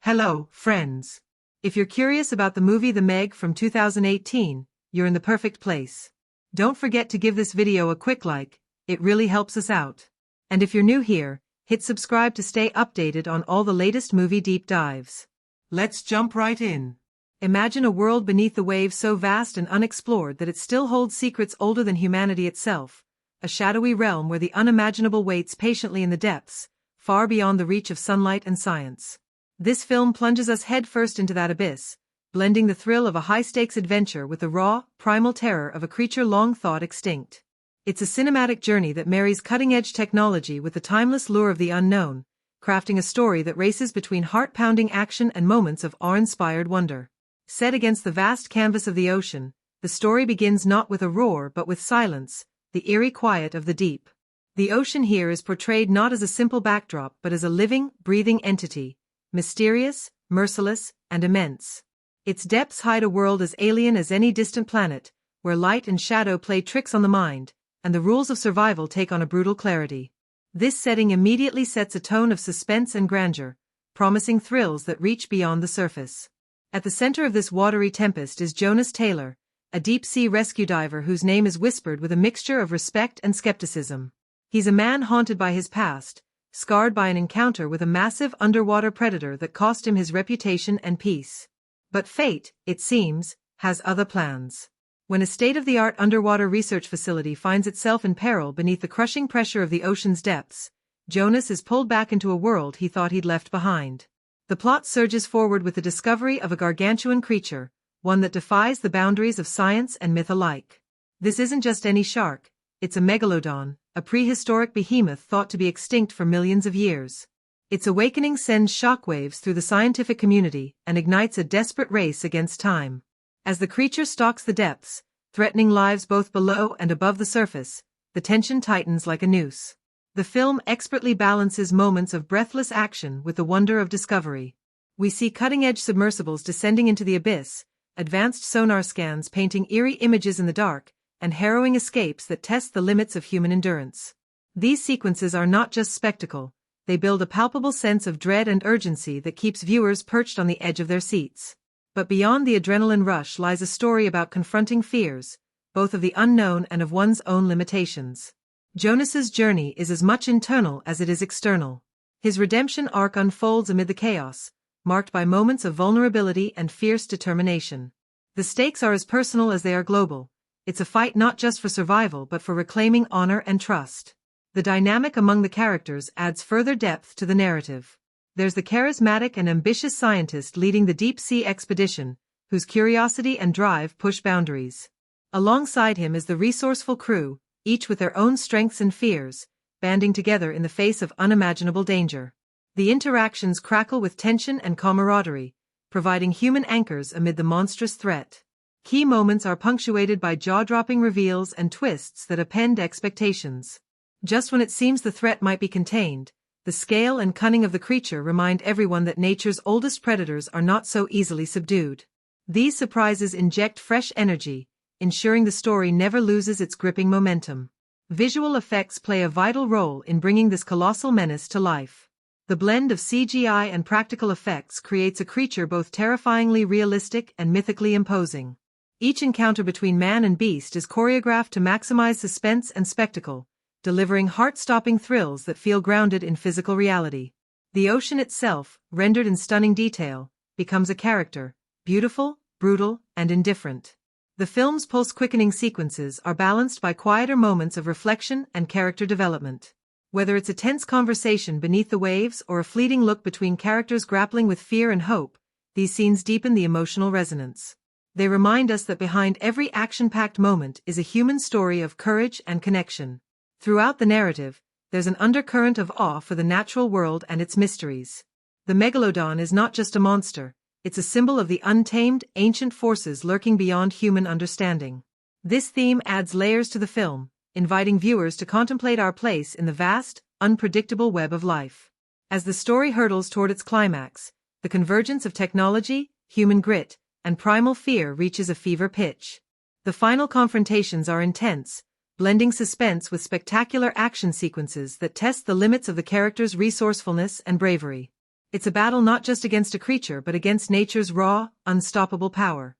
Hello, friends. If you're curious about the movie The Meg from 2018, you're in the perfect place. Don't forget to give this video a quick like, it really helps us out. And if you're new here, hit subscribe to stay updated on all the latest movie deep dives. Let's jump right in. Imagine a world beneath the waves so vast and unexplored that it still holds secrets older than humanity itself, a shadowy realm where the unimaginable waits patiently in the depths, far beyond the reach of sunlight and science. This film plunges us headfirst into that abyss, blending the thrill of a high-stakes adventure with the raw, primal terror of a creature long thought extinct. It's a cinematic journey that marries cutting-edge technology with the timeless lure of the unknown, crafting a story that races between heart-pounding action and moments of awe-inspired wonder. Set against the vast canvas of the ocean, the story begins not with a roar but with silence, the eerie quiet of the deep. The ocean here is portrayed not as a simple backdrop but as a living, breathing entity, mysterious, merciless, and immense. Its depths hide a world as alien as any distant planet, where light and shadow play tricks on the mind, and the rules of survival take on a brutal clarity. This setting immediately sets a tone of suspense and grandeur, promising thrills that reach beyond the surface. At the center of this watery tempest is Jonas Taylor, a deep-sea rescue diver whose name is whispered with a mixture of respect and skepticism. He's a man haunted by his past, scarred by an encounter with a massive underwater predator that cost him his reputation and peace. But fate, it seems, has other plans. When a state-of-the-art underwater research facility finds itself in peril beneath the crushing pressure of the ocean's depths, Jonas is pulled back into a world he thought he'd left behind. The plot surges forward with the discovery of a gargantuan creature, one that defies the boundaries of science and myth alike. This isn't just any shark, it's a megalodon, a prehistoric behemoth thought to be extinct for millions of years. Its awakening sends shockwaves through the scientific community and ignites a desperate race against time. As the creature stalks the depths, threatening lives both below and above the surface, the tension tightens like a noose. The film expertly balances moments of breathless action with the wonder of discovery. We see cutting-edge submersibles descending into the abyss, advanced sonar scans painting eerie images in the dark, and harrowing escapes that test the limits of human endurance. These sequences are not just spectacle, they build a palpable sense of dread and urgency that keeps viewers perched on the edge of their seats. But beyond the adrenaline rush lies a story about confronting fears, both of the unknown and of one's own limitations. Jonas's journey is as much internal as it is external. His redemption arc unfolds amid the chaos, marked by moments of vulnerability and fierce determination. The stakes are as personal as they are global. It's a fight not just for survival but for reclaiming honor and trust. The dynamic among the characters adds further depth to the narrative. There's the charismatic and ambitious scientist leading the deep-sea expedition, whose curiosity and drive push boundaries. Alongside him is the resourceful crew, each with their own strengths and fears, banding together in the face of unimaginable danger. The interactions crackle with tension and camaraderie, providing human anchors amid the monstrous threat. Key moments are punctuated by jaw-dropping reveals and twists that upend expectations. Just when it seems the threat might be contained, the scale and cunning of the creature remind everyone that nature's oldest predators are not so easily subdued. These surprises inject fresh energy, ensuring the story never loses its gripping momentum. Visual effects play a vital role in bringing this colossal menace to life. The blend of CGI and practical effects creates a creature both terrifyingly realistic and mythically imposing. Each encounter between man and beast is choreographed to maximize suspense and spectacle, delivering heart-stopping thrills that feel grounded in physical reality. The ocean itself, rendered in stunning detail, becomes a character, beautiful, brutal, and indifferent. The film's pulse-quickening sequences are balanced by quieter moments of reflection and character development. Whether it's a tense conversation beneath the waves or a fleeting look between characters grappling with fear and hope, these scenes deepen the emotional resonance. They remind us that behind every action-packed moment is a human story of courage and connection. Throughout the narrative, there's an undercurrent of awe for the natural world and its mysteries. The megalodon is not just a monster, it's a symbol of the untamed, ancient forces lurking beyond human understanding. This theme adds layers to the film, inviting viewers to contemplate our place in the vast, unpredictable web of life. As the story hurtles toward its climax, the convergence of technology, human grit, and primal fear reaches a fever pitch. The final confrontations are intense, blending suspense with spectacular action sequences that test the limits of the characters' resourcefulness and bravery. It's a battle not just against a creature but against nature's raw, unstoppable power.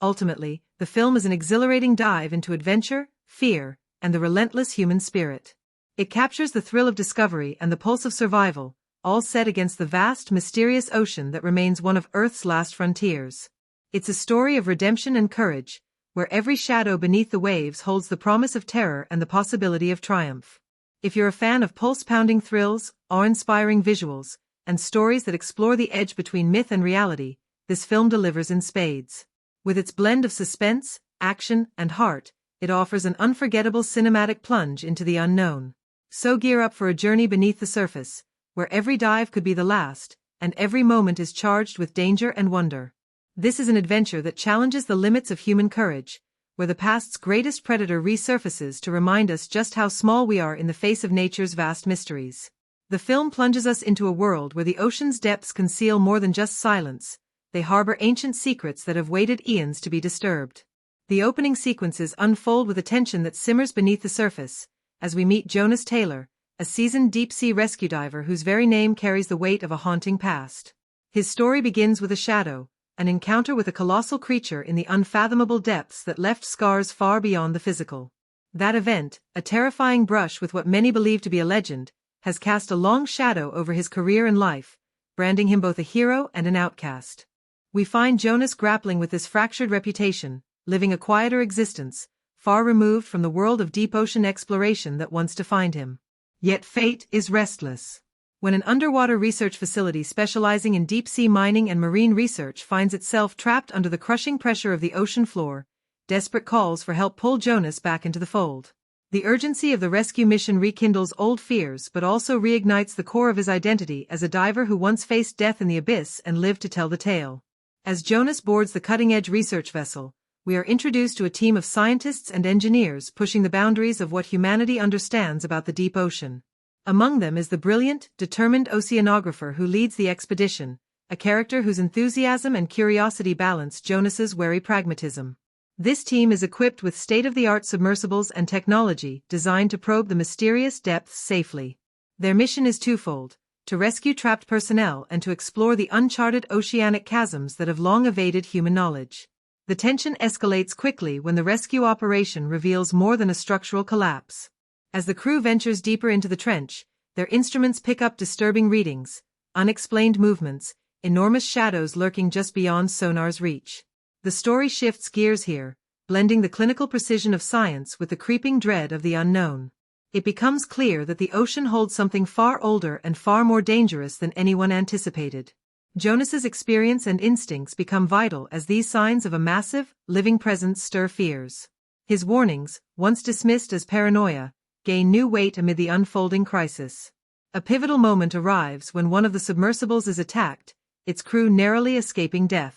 Ultimately, the film is an exhilarating dive into adventure, fear, and the relentless human spirit. It captures the thrill of discovery and the pulse of survival, all set against the vast, mysterious ocean that remains one of Earth's last frontiers. It's a story of redemption and courage, where every shadow beneath the waves holds the promise of terror and the possibility of triumph. If you're a fan of pulse-pounding thrills, awe-inspiring visuals, and stories that explore the edge between myth and reality, this film delivers in spades. With its blend of suspense, action, and heart, it offers an unforgettable cinematic plunge into the unknown. So gear up for a journey beneath the surface, where every dive could be the last, and every moment is charged with danger and wonder. This is an adventure that challenges the limits of human courage, where the past's greatest predator resurfaces to remind us just how small we are in the face of nature's vast mysteries. The film plunges us into a world where the ocean's depths conceal more than just silence. They harbor ancient secrets that have waited eons to be disturbed. The opening sequences unfold with a tension that simmers beneath the surface, as we meet Jonas Taylor, a seasoned deep-sea rescue diver whose very name carries the weight of a haunting past. His story begins with a shadow, an encounter with a colossal creature in the unfathomable depths that left scars far beyond the physical. That event, a terrifying brush with what many believe to be a legend, has cast a long shadow over his career and life, branding him both a hero and an outcast. We find Jonas grappling with this fractured reputation, living a quieter existence, far removed from the world of deep ocean exploration that once defined him. Yet fate is restless. When an underwater research facility specializing in deep-sea mining and marine research finds itself trapped under the crushing pressure of the ocean floor, desperate calls for help pull Jonas back into the fold. The urgency of the rescue mission rekindles old fears but also reignites the core of his identity as a diver who once faced death in the abyss and lived to tell the tale. As Jonas boards the cutting-edge research vessel, we are introduced to a team of scientists and engineers pushing the boundaries of what humanity understands about the deep ocean. Among them is the brilliant, determined oceanographer who leads the expedition, a character whose enthusiasm and curiosity balance Jonas's wary pragmatism. This team is equipped with state-of-the-art submersibles and technology designed to probe the mysterious depths safely. Their mission is twofold: to rescue trapped personnel and to explore the uncharted oceanic chasms that have long evaded human knowledge. The tension escalates quickly when the rescue operation reveals more than a structural collapse. As the crew ventures deeper into the trench, their instruments pick up disturbing readings, unexplained movements, enormous shadows lurking just beyond sonar's reach. The story shifts gears here, blending the clinical precision of science with the creeping dread of the unknown. It becomes clear that the ocean holds something far older and far more dangerous than anyone anticipated. Jonas's experience and instincts become vital as these signs of a massive, living presence stir fears. His warnings, once dismissed as paranoia, gain new weight amid the unfolding crisis. A pivotal moment arrives when one of the submersibles is attacked, its crew narrowly escaping death.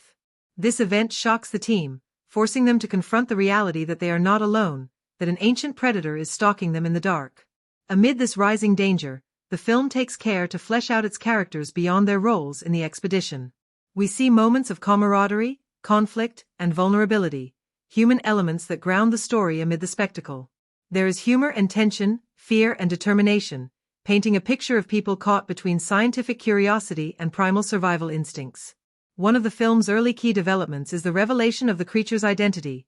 This event shocks the team, forcing them to confront the reality that they are not alone, that an ancient predator is stalking them in the dark. Amid this rising danger, the film takes care to flesh out its characters beyond their roles in the expedition. We see moments of camaraderie, conflict, and vulnerability, human elements that ground the story amid the spectacle. There is humor and tension, fear and determination, painting a picture of people caught between scientific curiosity and primal survival instincts. One of the film's early key developments is the revelation of the creature's identity: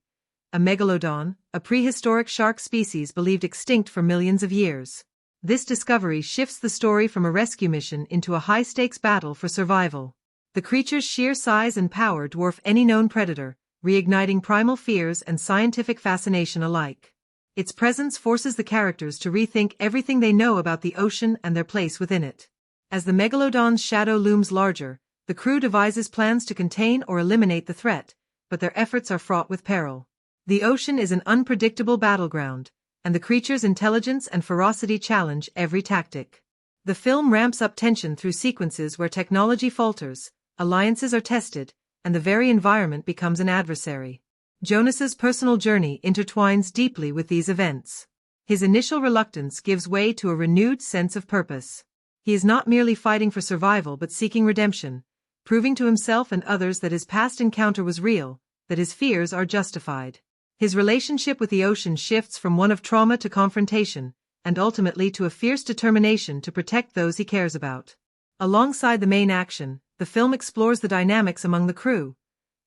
a megalodon, a prehistoric shark species believed extinct for millions of years. This discovery shifts the story from a rescue mission into a high-stakes battle for survival. The creature's sheer size and power dwarf any known predator, reigniting primal fears and scientific fascination alike. Its presence forces the characters to rethink everything they know about the ocean and their place within it. As the megalodon's shadow looms larger, the crew devises plans to contain or eliminate the threat, but their efforts are fraught with peril. The ocean is an unpredictable battleground, and the creature's intelligence and ferocity challenge every tactic. The film ramps up tension through sequences where technology falters, alliances are tested, and the very environment becomes an adversary. Jonas's personal journey intertwines deeply with these events. His initial reluctance gives way to a renewed sense of purpose. He is not merely fighting for survival but seeking redemption, proving to himself and others that his past encounter was real, that his fears are justified. His relationship with the ocean shifts from one of trauma to confrontation, and ultimately to a fierce determination to protect those he cares about. Alongside the main action, the film explores the dynamics among the crew,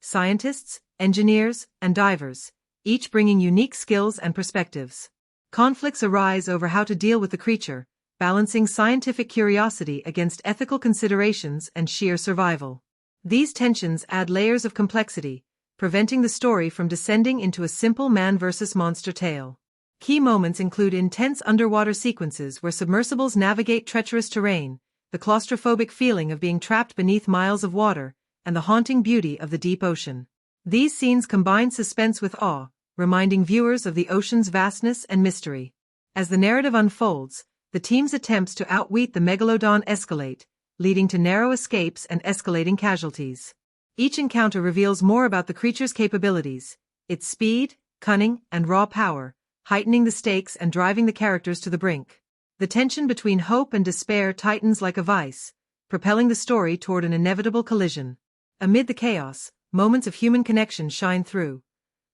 scientists, engineers, and divers, each bringing unique skills and perspectives. Conflicts arise over how to deal with the creature, balancing scientific curiosity against ethical considerations and sheer survival. These tensions add layers of complexity, preventing the story from descending into a simple man versus monster tale. Key moments include intense underwater sequences where submersibles navigate treacherous terrain, the claustrophobic feeling of being trapped beneath miles of water, and the haunting beauty of the deep ocean. These scenes combine suspense with awe, reminding viewers of the ocean's vastness and mystery. As the narrative unfolds, the team's attempts to outwit the megalodon escalate, leading to narrow escapes and escalating casualties. Each encounter reveals more about the creature's capabilities, its speed, cunning, and raw power, heightening the stakes and driving the characters to the brink. The tension between hope and despair tightens like a vice, propelling the story toward an inevitable collision. Amid the chaos, moments of human connection shine through.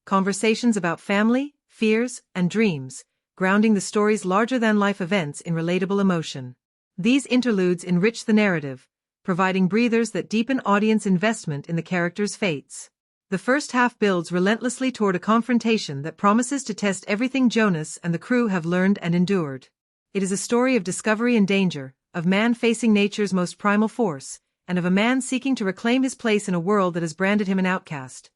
Conversations about family, fears, and dreams, grounding the story's larger-than-life events in relatable emotion. These interludes enrich the narrative, providing breathers that deepen audience investment in the characters' fates. The first half builds relentlessly toward a confrontation that promises to test everything Jonas and the crew have learned and endured. It is a story of discovery and danger, of man facing nature's most primal force, and of a man seeking to reclaim his place in a world that has branded him an outcast.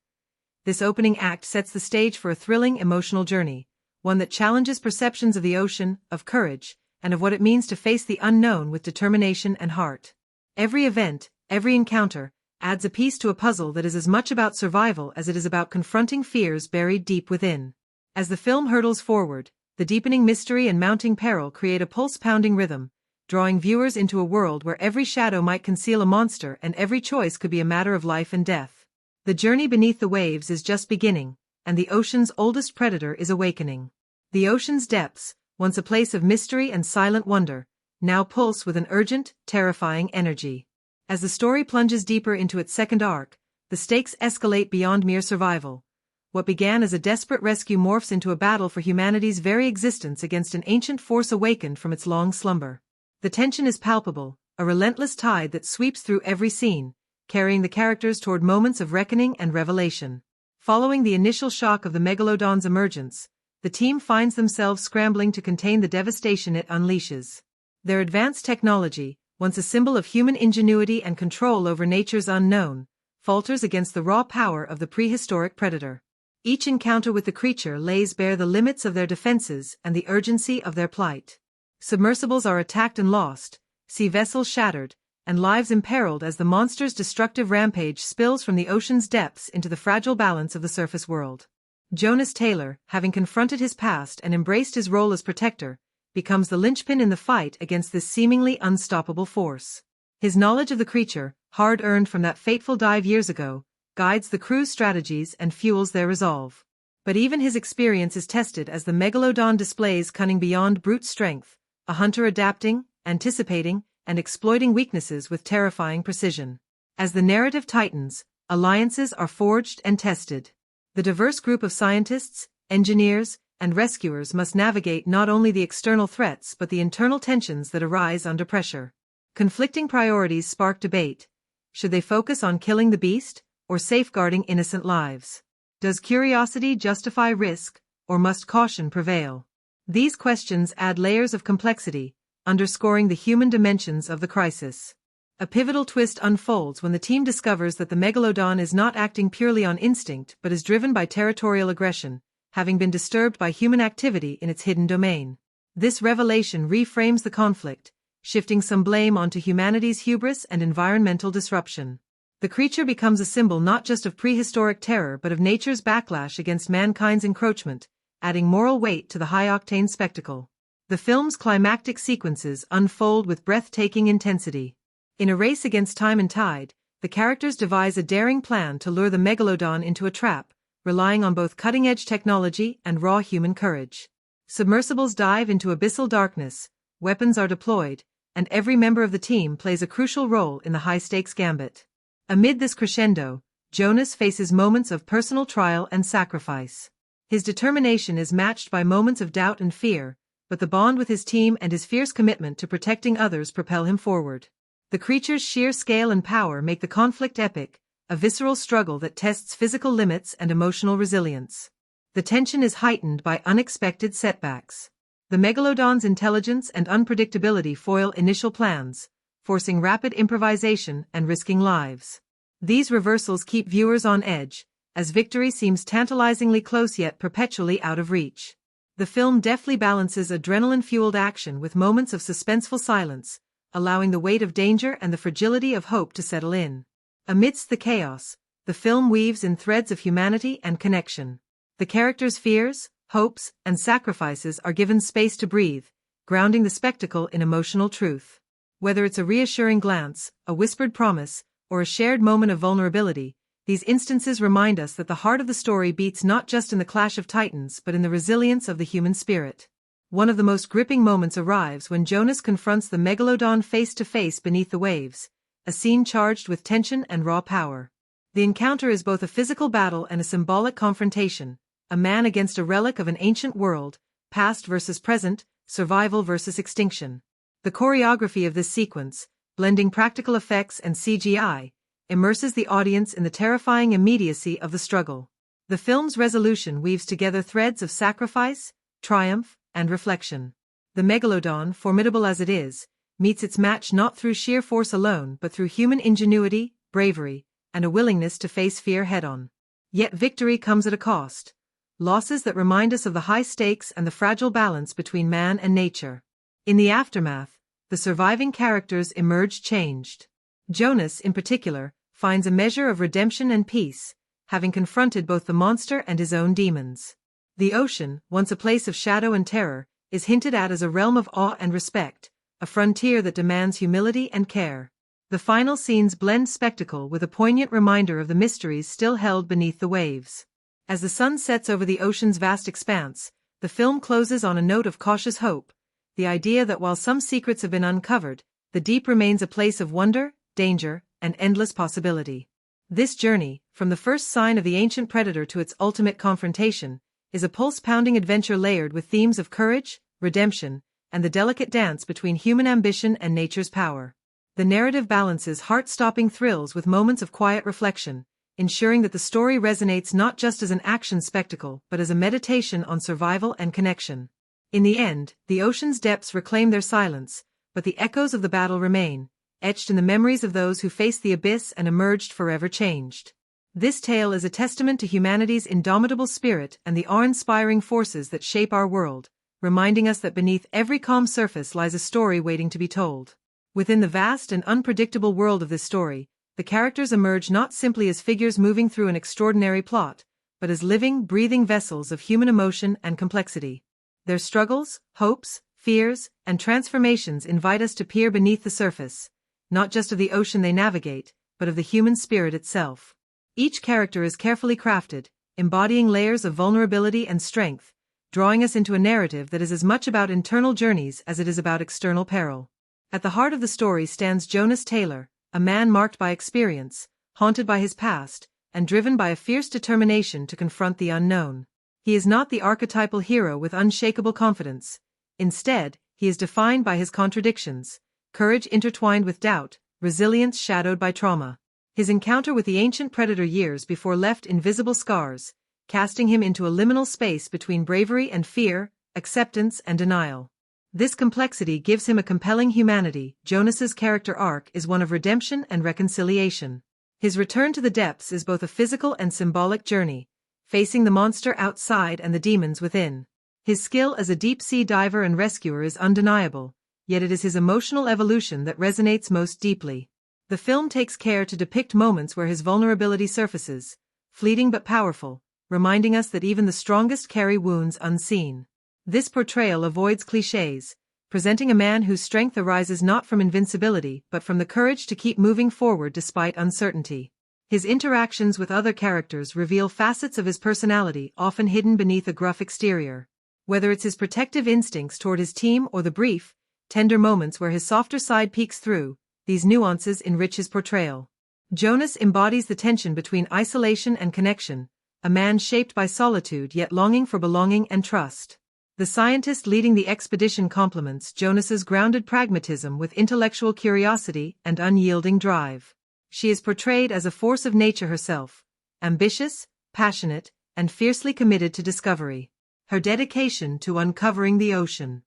This opening act sets the stage for a thrilling emotional journey, one that challenges perceptions of the ocean, of courage, and of what it means to face the unknown with determination and heart. Every event, every encounter, adds a piece to a puzzle that is as much about survival as it is about confronting fears buried deep within. As the film hurtles forward, the deepening mystery and mounting peril create a pulse-pounding rhythm, drawing viewers into a world where every shadow might conceal a monster and every choice could be a matter of life and death. The journey beneath the waves is just beginning, and the ocean's oldest predator is awakening. The ocean's depths, once a place of mystery and silent wonder, now pulse with an urgent, terrifying energy. As the story plunges deeper into its second arc, the stakes escalate beyond mere survival. What began as a desperate rescue morphs into a battle for humanity's very existence against an ancient force awakened from its long slumber. The tension is palpable, a relentless tide that sweeps through every scene, carrying the characters toward moments of reckoning and revelation. Following the initial shock of the megalodon's emergence, the team finds themselves scrambling to contain the devastation it unleashes. Their advanced technology, once a symbol of human ingenuity and control over nature's unknown, falters against the raw power of the prehistoric predator. Each encounter with the creature lays bare the limits of their defenses and the urgency of their plight. Submersibles are attacked and lost, sea vessels shattered, and lives imperiled as the monster's destructive rampage spills from the ocean's depths into the fragile balance of the surface world. Jonas Taylor, having confronted his past and embraced his role as protector, becomes the linchpin in the fight against this seemingly unstoppable force. His knowledge of the creature, hard-earned from that fateful dive years ago, guides the crew's strategies and fuels their resolve. But even his experience is tested as the megalodon displays cunning beyond brute strength, a hunter adapting, anticipating, and exploiting weaknesses with terrifying precision. As the narrative tightens, alliances are forged and tested. The diverse group of scientists, engineers, and rescuers must navigate not only the external threats but the internal tensions that arise under pressure. Conflicting priorities spark debate. Should they focus on killing the beast, or safeguarding innocent lives? Does curiosity justify risk, or must caution prevail? These questions add layers of complexity, underscoring the human dimensions of the crisis. A pivotal twist unfolds when the team discovers that the megalodon is not acting purely on instinct but is driven by territorial aggression, having been disturbed by human activity in its hidden domain. This revelation reframes the conflict, shifting some blame onto humanity's hubris and environmental disruption. The creature becomes a symbol not just of prehistoric terror but of nature's backlash against mankind's encroachment, adding moral weight to the high-octane spectacle. The film's climactic sequences unfold with breathtaking intensity. In a race against time and tide, the characters devise a daring plan to lure the megalodon into a trap, relying on both cutting-edge technology and raw human courage. Submersibles dive into abyssal darkness, weapons are deployed, and every member of the team plays a crucial role in the high-stakes gambit. Amid this crescendo, Jonas faces moments of personal trial and sacrifice. His determination is matched by moments of doubt and fear, but the bond with his team and his fierce commitment to protecting others propel him forward. The creature's sheer scale and power make the conflict epic, a visceral struggle that tests physical limits and emotional resilience. The tension is heightened by unexpected setbacks. The megalodon's intelligence and unpredictability foil initial plans, forcing rapid improvisation and risking lives. These reversals keep viewers on edge, as victory seems tantalizingly close yet perpetually out of reach. The film deftly balances adrenaline-fueled action with moments of suspenseful silence, allowing the weight of danger and the fragility of hope to settle in. Amidst the chaos, the film weaves in threads of humanity and connection. The characters' fears, hopes, and sacrifices are given space to breathe, grounding the spectacle in emotional truth. Whether it's a reassuring glance, a whispered promise, or a shared moment of vulnerability, these instances remind us that the heart of the story beats not just in the clash of titans but in the resilience of the human spirit. One of the most gripping moments arrives when Jonas confronts the megalodon face-to-face beneath the waves, a scene charged with tension and raw power. The encounter is both a physical battle and a symbolic confrontation, a man against a relic of an ancient world, past versus present, survival versus extinction. The choreography of this sequence, blending practical effects and CGI, immerses the audience in the terrifying immediacy of the struggle. The film's resolution weaves together threads of sacrifice, triumph, and reflection. The megalodon, formidable as it is, meets its match not through sheer force alone but through human ingenuity, bravery, and a willingness to face fear head-on. Yet victory comes at a cost. Losses that remind us of the high stakes and the fragile balance between man and nature. In the aftermath, the surviving characters emerge changed. Jonas, in particular, finds a measure of redemption and peace, having confronted both the monster and his own demons. The ocean, once a place of shadow and terror, is hinted at as a realm of awe and respect, a frontier that demands humility and care. The final scenes blend spectacle with a poignant reminder of the mysteries still held beneath the waves. As the sun sets over the ocean's vast expanse, the film closes on a note of cautious hope, the idea that while some secrets have been uncovered, the deep remains a place of wonder, danger, and endless possibility. This journey, from the first sign of the ancient predator to its ultimate confrontation, is a pulse-pounding adventure layered with themes of courage, redemption, and the delicate dance between human ambition and nature's power. The narrative balances heart-stopping thrills with moments of quiet reflection, ensuring that the story resonates not just as an action spectacle but as a meditation on survival and connection. In the end, the ocean's depths reclaim their silence, but the echoes of the battle remain, etched in the memories of those who faced the abyss and emerged forever changed. This tale is a testament to humanity's indomitable spirit and the awe-inspiring forces that shape our world, reminding us that beneath every calm surface lies a story waiting to be told. Within the vast and unpredictable world of this story, the characters emerge not simply as figures moving through an extraordinary plot, but as living, breathing vessels of human emotion and complexity. Their struggles, hopes, fears, and transformations invite us to peer beneath the surface, not just of the ocean they navigate, but of the human spirit itself. Each character is carefully crafted, embodying layers of vulnerability and strength, drawing us into a narrative that is as much about internal journeys as it is about external peril. At the heart of the story stands Jonas Taylor, a man marked by experience, haunted by his past, and driven by a fierce determination to confront the unknown. He is not the archetypal hero with unshakable confidence. Instead, he is defined by his contradictions, courage intertwined with doubt, resilience shadowed by trauma. His encounter with the ancient predator years before left invisible scars, casting him into a liminal space between bravery and fear, acceptance and denial. This complexity gives him a compelling humanity. Jonas's character arc is one of redemption and reconciliation. His return to the depths is both a physical and symbolic journey, facing the monster outside and the demons within. His skill as a deep-sea diver and rescuer is undeniable, yet it is his emotional evolution that resonates most deeply. The film takes care to depict moments where his vulnerability surfaces, fleeting but powerful, reminding us that even the strongest carry wounds unseen. This portrayal avoids clichés, presenting a man whose strength arises not from invincibility but from the courage to keep moving forward despite uncertainty. His interactions with other characters reveal facets of his personality often hidden beneath a gruff exterior. Whether it's his protective instincts toward his team or the brief, tender moments where his softer side peeks through, these nuances enrich his portrayal. Jonas embodies the tension between isolation and connection, a man shaped by solitude yet longing for belonging and trust. The scientist leading the expedition complements Jonas's grounded pragmatism with intellectual curiosity and unyielding drive. She is portrayed as a force of nature herself, ambitious, passionate, and fiercely committed to discovery. Her dedication to uncovering the ocean.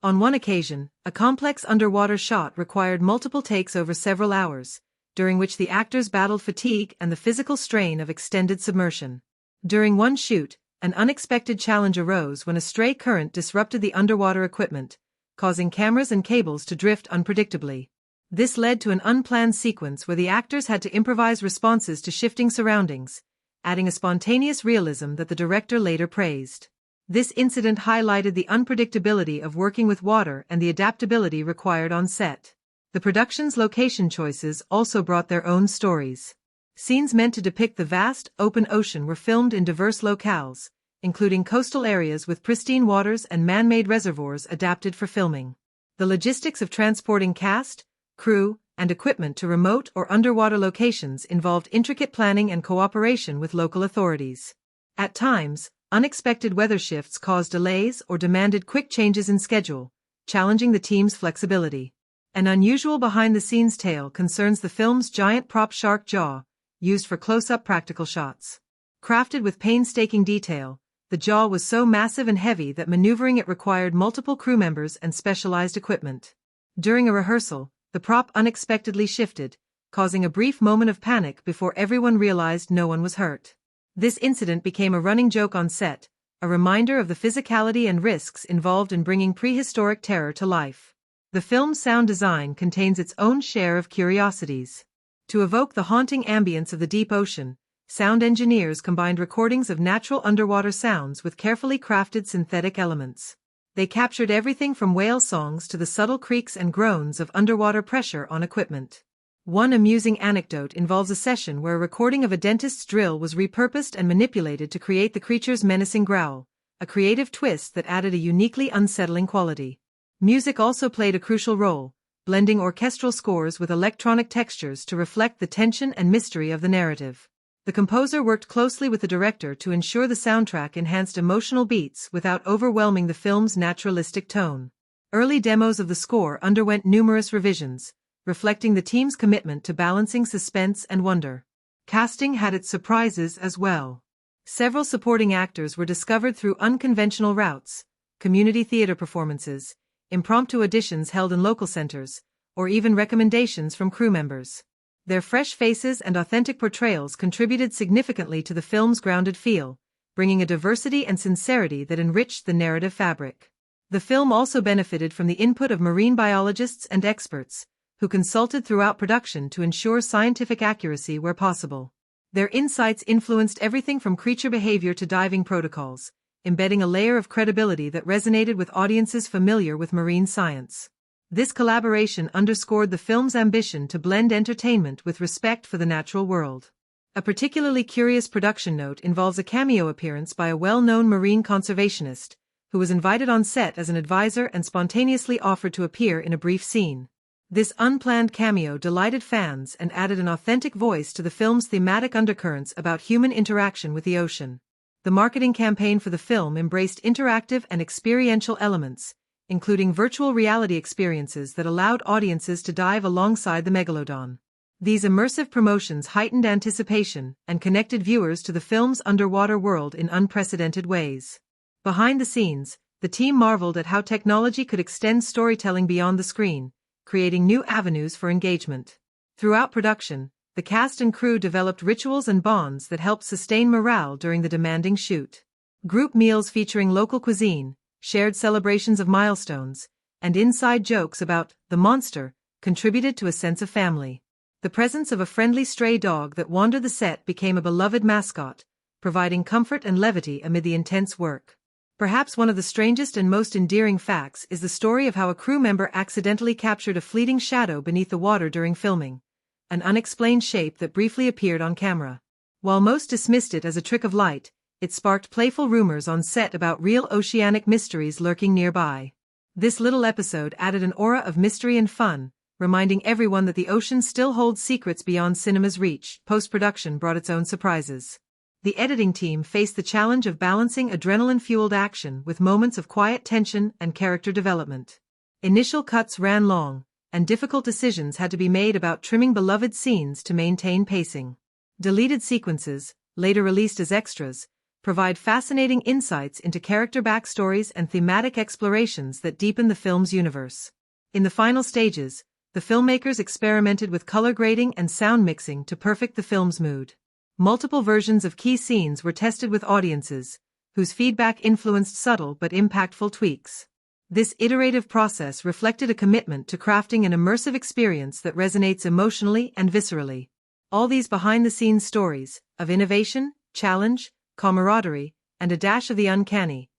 On one occasion, a complex underwater shot required multiple takes over several hours, during which the actors battled fatigue and the physical strain of extended submersion. During one shoot, an unexpected challenge arose when a stray current disrupted the underwater equipment, causing cameras and cables to drift unpredictably. This led to an unplanned sequence where the actors had to improvise responses to shifting surroundings, adding a spontaneous realism that the director later praised. This incident highlighted the unpredictability of working with water and the adaptability required on set. The production's location choices also brought their own stories. Scenes meant to depict the vast, open ocean were filmed in diverse locales, including coastal areas with pristine waters and man-made reservoirs adapted for filming. The logistics of transporting cast, crew, and equipment to remote or underwater locations involved intricate planning and cooperation with local authorities. At times, unexpected weather shifts caused delays or demanded quick changes in schedule, challenging the team's flexibility. An unusual behind-the-scenes tale concerns the film's giant prop shark jaw, used for close-up practical shots. Crafted with painstaking detail, the jaw was so massive and heavy that maneuvering it required multiple crew members and specialized equipment. During a rehearsal, the prop unexpectedly shifted, causing a brief moment of panic before everyone realized no one was hurt. This incident became a running joke on set, a reminder of the physicality and risks involved in bringing prehistoric terror to life. The film's sound design contains its own share of curiosities. To evoke the haunting ambience of the deep ocean, sound engineers combined recordings of natural underwater sounds with carefully crafted synthetic elements. They captured everything from whale songs to the subtle creaks and groans of underwater pressure on equipment. One amusing anecdote involves a session where a recording of a dentist's drill was repurposed and manipulated to create the creature's menacing growl, a creative twist that added a uniquely unsettling quality. Music also played a crucial role, blending orchestral scores with electronic textures to reflect the tension and mystery of the narrative. The composer worked closely with the director to ensure the soundtrack enhanced emotional beats without overwhelming the film's naturalistic tone. Early demos of the score underwent numerous revisions, reflecting the team's commitment to balancing suspense and wonder. Casting had its surprises as well. Several supporting actors were discovered through unconventional routes, community theater performances, impromptu auditions held in local centers, or even recommendations from crew members. Their fresh faces and authentic portrayals contributed significantly to the film's grounded feel, bringing a diversity and sincerity that enriched the narrative fabric. The film also benefited from the input of marine biologists and experts, who consulted throughout production to ensure scientific accuracy where possible. Their insights influenced everything from creature behavior to diving protocols, embedding a layer of credibility that resonated with audiences familiar with marine science. This collaboration underscored the film's ambition to blend entertainment with respect for the natural world. A particularly curious production note involves a cameo appearance by a well-known marine conservationist, who was invited on set as an advisor and spontaneously offered to appear in a brief scene. This unplanned cameo delighted fans and added an authentic voice to the film's thematic undercurrents about human interaction with the ocean. The marketing campaign for the film embraced interactive and experiential elements, including virtual reality experiences that allowed audiences to dive alongside the megalodon. These immersive promotions heightened anticipation and connected viewers to the film's underwater world in unprecedented ways. Behind the scenes, the team marveled at how technology could extend storytelling beyond the screen, creating new avenues for engagement. Throughout production, the cast and crew developed rituals and bonds that helped sustain morale during the demanding shoot. Group meals featuring local cuisine, shared celebrations of milestones, and inside jokes about the monster contributed to a sense of family. The presence of a friendly stray dog that wandered the set became a beloved mascot, providing comfort and levity amid the intense work. Perhaps one of the strangest and most endearing facts is the story of how a crew member accidentally captured a fleeting shadow beneath the water during filming, an unexplained shape that briefly appeared on camera. While most dismissed it as a trick of light, it sparked playful rumors on set about real oceanic mysteries lurking nearby. This little episode added an aura of mystery and fun, reminding everyone that the ocean still holds secrets beyond cinema's reach. Post-production brought its own surprises. The editing team faced the challenge of balancing adrenaline-fueled action with moments of quiet tension and character development. Initial cuts ran long, and difficult decisions had to be made about trimming beloved scenes to maintain pacing. Deleted sequences, later released as extras, provide fascinating insights into character backstories and thematic explorations that deepen the film's universe. In the final stages, the filmmakers experimented with color grading and sound mixing to perfect the film's mood. Multiple versions of key scenes were tested with audiences, whose feedback influenced subtle but impactful tweaks. This iterative process reflected a commitment to crafting an immersive experience that resonates emotionally and viscerally. All these behind-the-scenes stories, of innovation, challenge, camaraderie, and a dash of the uncanny,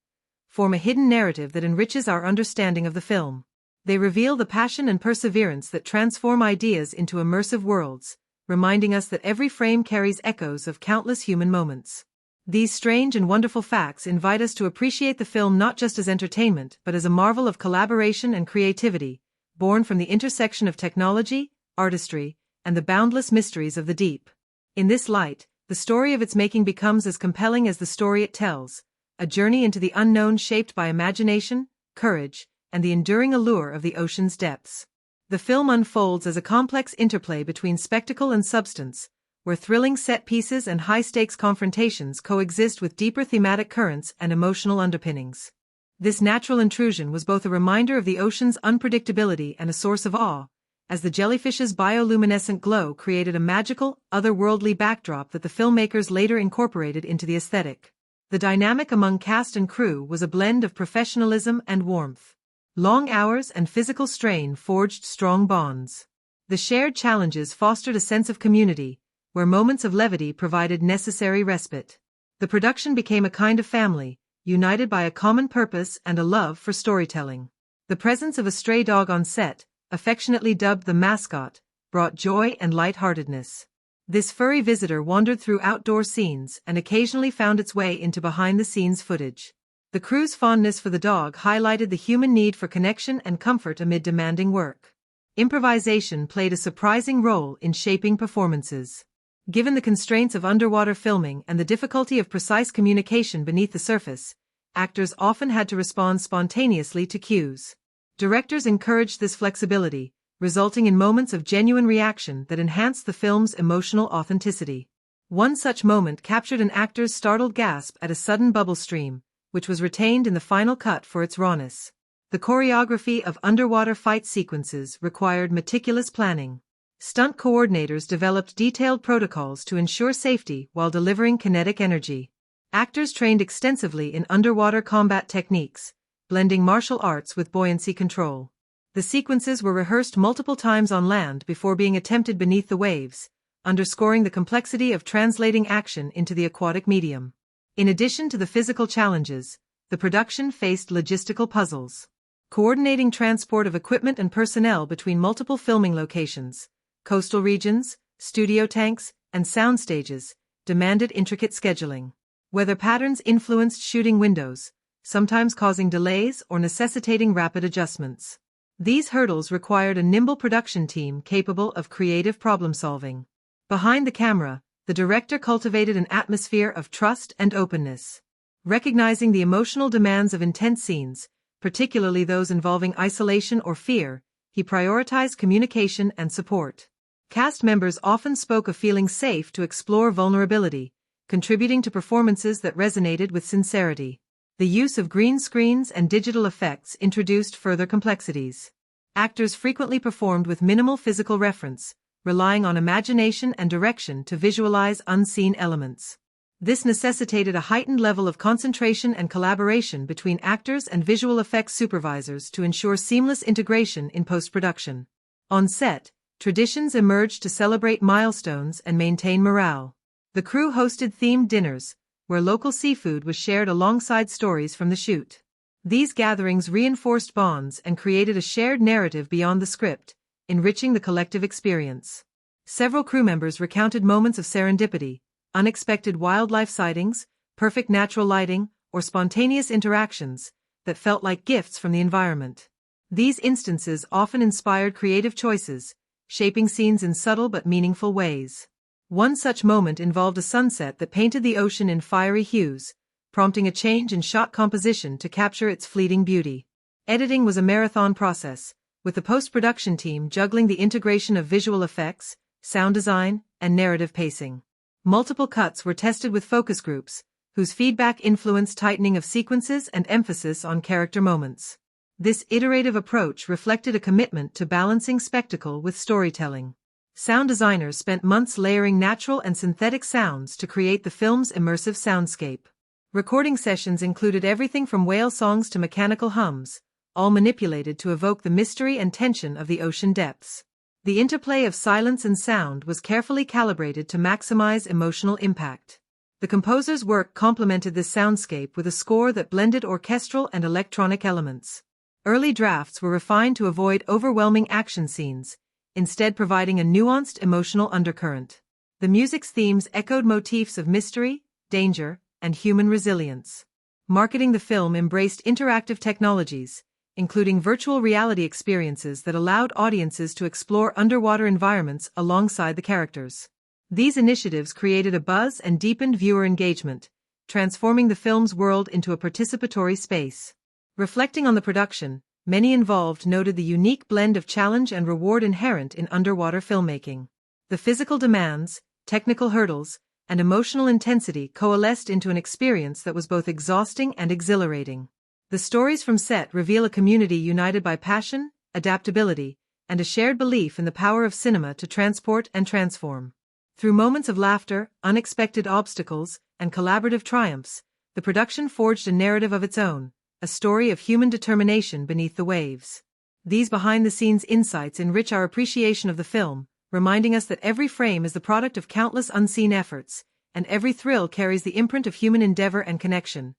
form a hidden narrative that enriches our understanding of the film. They reveal the passion and perseverance that transform ideas into immersive worlds, reminding us that every frame carries echoes of countless human moments. These strange and wonderful facts invite us to appreciate the film not just as entertainment but as a marvel of collaboration and creativity, born from the intersection of technology, artistry, and the boundless mysteries of the deep. In this light, the story of its making becomes as compelling as the story it tells, a journey into the unknown shaped by imagination, courage, and the enduring allure of the ocean's depths. The film unfolds as a complex interplay between spectacle and substance, where thrilling set pieces and high-stakes confrontations coexist with deeper thematic currents and emotional underpinnings. This natural intrusion was both a reminder of the ocean's unpredictability and a source of awe, as the jellyfish's bioluminescent glow created a magical, otherworldly backdrop that the filmmakers later incorporated into the aesthetic. The dynamic among cast and crew was a blend of professionalism and warmth. Long hours and physical strain forged strong bonds. The shared challenges fostered a sense of community, where moments of levity provided necessary respite. The production became a kind of family, united by a common purpose and a love for storytelling. The presence of a stray dog on set, affectionately dubbed the mascot, brought joy and lightheartedness. This furry visitor wandered through outdoor scenes and occasionally found its way into behind-the-scenes footage. The crew's fondness for the dog highlighted the human need for connection and comfort amid demanding work. Improvisation played a surprising role in shaping performances. Given the constraints of underwater filming and the difficulty of precise communication beneath the surface, actors often had to respond spontaneously to cues. Directors encouraged this flexibility, resulting in moments of genuine reaction that enhanced the film's emotional authenticity. One such moment captured an actor's startled gasp at a sudden bubble stream, which was retained in the final cut for its rawness. The choreography of underwater fight sequences required meticulous planning. Stunt coordinators developed detailed protocols to ensure safety while delivering kinetic energy. Actors trained extensively in underwater combat techniques, blending martial arts with buoyancy control. The sequences were rehearsed multiple times on land before being attempted beneath the waves, underscoring the complexity of translating action into the aquatic medium. In addition to the physical challenges, the production faced logistical puzzles. Coordinating transport of equipment and personnel between multiple filming locations, coastal regions, studio tanks, and sound stages, demanded intricate scheduling. Weather patterns influenced shooting windows, sometimes causing delays or necessitating rapid adjustments. These hurdles required a nimble production team capable of creative problem-solving. Behind the camera, the director cultivated an atmosphere of trust and openness. Recognizing the emotional demands of intense scenes, particularly those involving isolation or fear, he prioritized communication and support. Cast members often spoke of feeling safe to explore vulnerability, contributing to performances that resonated with sincerity. The use of green screens and digital effects introduced further complexities. Actors frequently performed with minimal physical reference, relying on imagination and direction to visualize unseen elements. This necessitated a heightened level of concentration and collaboration between actors and visual effects supervisors to ensure seamless integration in post-production. On set, traditions emerged to celebrate milestones and maintain morale. The crew hosted themed dinners, where local seafood was shared alongside stories from the shoot. These gatherings reinforced bonds and created a shared narrative beyond the script, enriching the collective experience. Several crew members recounted moments of serendipity, unexpected wildlife sightings, perfect natural lighting, or spontaneous interactions that felt like gifts from the environment. These instances often inspired creative choices, shaping scenes in subtle but meaningful ways. One such moment involved a sunset that painted the ocean in fiery hues, prompting a change in shot composition to capture its fleeting beauty. Editing was a marathon process, with the post-production team juggling the integration of visual effects, sound design, and narrative pacing. Multiple cuts were tested with focus groups, whose feedback influenced tightening of sequences and emphasis on character moments. This iterative approach reflected a commitment to balancing spectacle with storytelling. Sound designers spent months layering natural and synthetic sounds to create the film's immersive soundscape. Recording sessions included everything from whale songs to mechanical hums, all manipulated to evoke the mystery and tension of the ocean depths. The interplay of silence and sound was carefully calibrated to maximize emotional impact. The composer's work complemented this soundscape with a score that blended orchestral and electronic elements. Early drafts were refined to avoid overwhelming action scenes, instead providing a nuanced emotional undercurrent. The music's themes echoed motifs of mystery, danger, and human resilience. Marketing the film embraced interactive technologies, including virtual reality experiences that allowed audiences to explore underwater environments alongside the characters. These initiatives created a buzz and deepened viewer engagement, transforming the film's world into a participatory space. Reflecting on the production, many involved noted the unique blend of challenge and reward inherent in underwater filmmaking. The physical demands, technical hurdles, and emotional intensity coalesced into an experience that was both exhausting and exhilarating. The stories from set reveal a community united by passion, adaptability, and a shared belief in the power of cinema to transport and transform. Through moments of laughter, unexpected obstacles, and collaborative triumphs, the production forged a narrative of its own, a story of human determination beneath the waves. These behind-the-scenes insights enrich our appreciation of the film, reminding us that every frame is the product of countless unseen efforts, and every thrill carries the imprint of human endeavor and connection.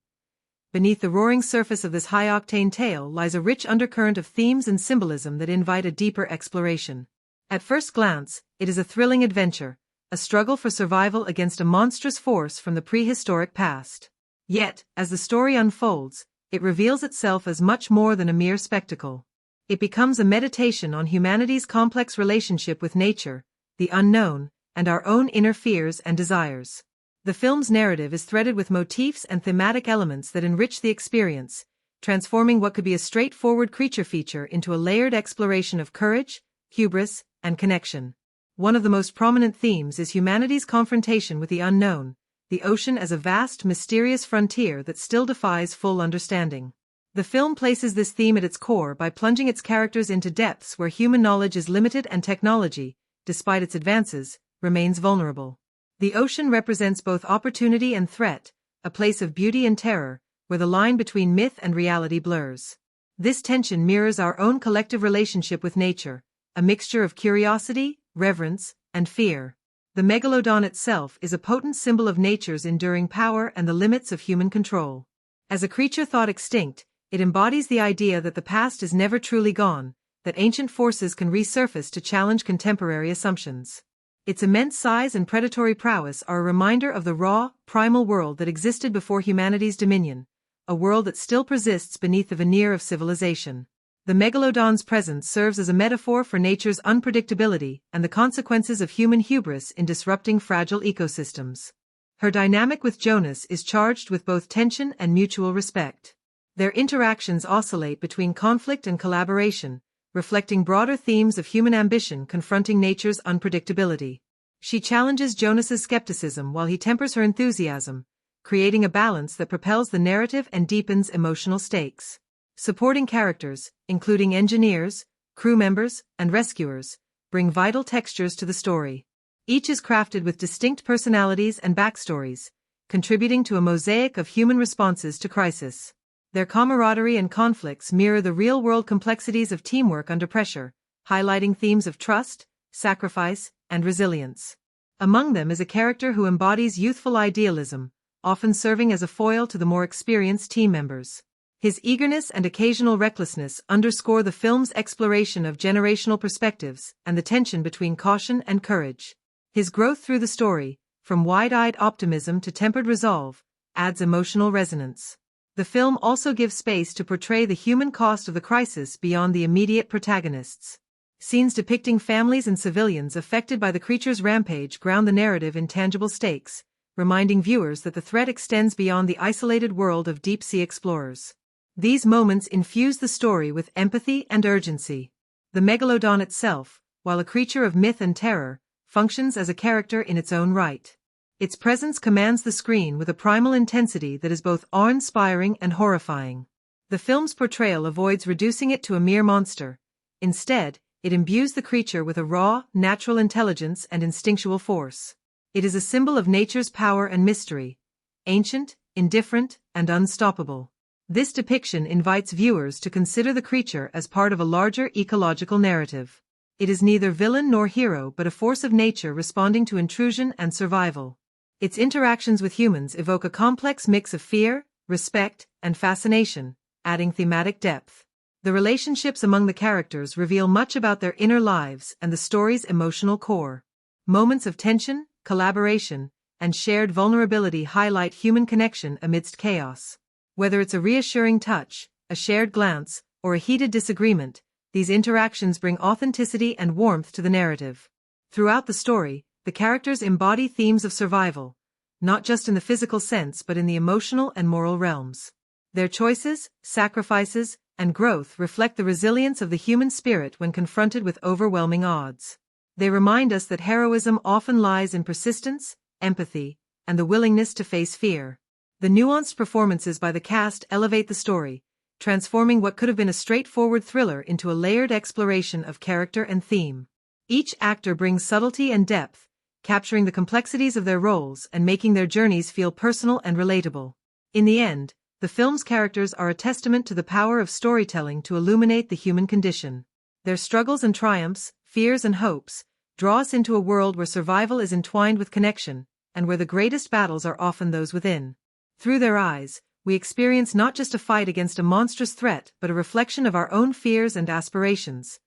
Beneath the roaring surface of this high-octane tale lies a rich undercurrent of themes and symbolism that invite a deeper exploration. At first glance, it is a thrilling adventure, a struggle for survival against a monstrous force from the prehistoric past. Yet, as the story unfolds, it reveals itself as much more than a mere spectacle. It becomes a meditation on humanity's complex relationship with nature, the unknown, and our own inner fears and desires. The film's narrative is threaded with motifs and thematic elements that enrich the experience, transforming what could be a straightforward creature feature into a layered exploration of courage, hubris, and connection. One of the most prominent themes is humanity's confrontation with the unknown, the ocean as a vast, mysterious frontier that still defies full understanding. The film places this theme at its core by plunging its characters into depths where human knowledge is limited and technology, despite its advances, remains vulnerable. The ocean represents both opportunity and threat, a place of beauty and terror, where the line between myth and reality blurs. This tension mirrors our own collective relationship with nature, a mixture of curiosity, reverence, and fear. The megalodon itself is a potent symbol of nature's enduring power and the limits of human control. As a creature thought extinct, it embodies the idea that the past is never truly gone, that ancient forces can resurface to challenge contemporary assumptions. Its immense size and predatory prowess are a reminder of the raw, primal world that existed before humanity's dominion, a world that still persists beneath the veneer of civilization. The megalodon's presence serves as a metaphor for nature's unpredictability and the consequences of human hubris in disrupting fragile ecosystems. Her dynamic with Jonas is charged with both tension and mutual respect. Their interactions oscillate between conflict and collaboration, reflecting broader themes of human ambition confronting nature's unpredictability. She challenges Jonas's skepticism while he tempers her enthusiasm, creating a balance that propels the narrative and deepens emotional stakes. Supporting characters, including engineers, crew members, and rescuers, bring vital textures to the story. Each is crafted with distinct personalities and backstories, contributing to a mosaic of human responses to crisis. Their camaraderie and conflicts mirror the real-world complexities of teamwork under pressure, highlighting themes of trust, sacrifice, and resilience. Among them is a character who embodies youthful idealism, often serving as a foil to the more experienced team members. His eagerness and occasional recklessness underscore the film's exploration of generational perspectives and the tension between caution and courage. His growth through the story, from wide-eyed optimism to tempered resolve, adds emotional resonance. The film also gives space to portray the human cost of the crisis beyond the immediate protagonists. Scenes depicting families and civilians affected by the creature's rampage ground the narrative in tangible stakes, reminding viewers that the threat extends beyond the isolated world of deep-sea explorers. These moments infuse the story with empathy and urgency. The megalodon itself, while a creature of myth and terror, functions as a character in its own right. Its presence commands the screen with a primal intensity that is both awe-inspiring and horrifying. The film's portrayal avoids reducing it to a mere monster. Instead, it imbues the creature with a raw, natural intelligence and instinctual force. It is a symbol of nature's power and mystery, ancient, indifferent, and unstoppable. This depiction invites viewers to consider the creature as part of a larger ecological narrative. It is neither villain nor hero but a force of nature responding to intrusion and survival. Its interactions with humans evoke a complex mix of fear, respect, and fascination, adding thematic depth. The relationships among the characters reveal much about their inner lives and the story's emotional core. Moments of tension, collaboration, and shared vulnerability highlight human connection amidst chaos. Whether it's a reassuring touch, a shared glance, or a heated disagreement, these interactions bring authenticity and warmth to the narrative. Throughout the story, the characters embody themes of survival, not just in the physical sense but in the emotional and moral realms. Their choices, sacrifices, and growth reflect the resilience of the human spirit when confronted with overwhelming odds. They remind us that heroism often lies in persistence, empathy, and the willingness to face fear. The nuanced performances by the cast elevate the story, transforming what could have been a straightforward thriller into a layered exploration of character and theme. Each actor brings subtlety and depth, capturing the complexities of their roles and making their journeys feel personal and relatable. In the end, the film's characters are a testament to the power of storytelling to illuminate the human condition. Their struggles and triumphs, fears and hopes, draw us into a world where survival is entwined with connection, and where the greatest battles are often those within. Through their eyes, we experience not just a fight against a monstrous threat but a reflection of our own fears and aspirations,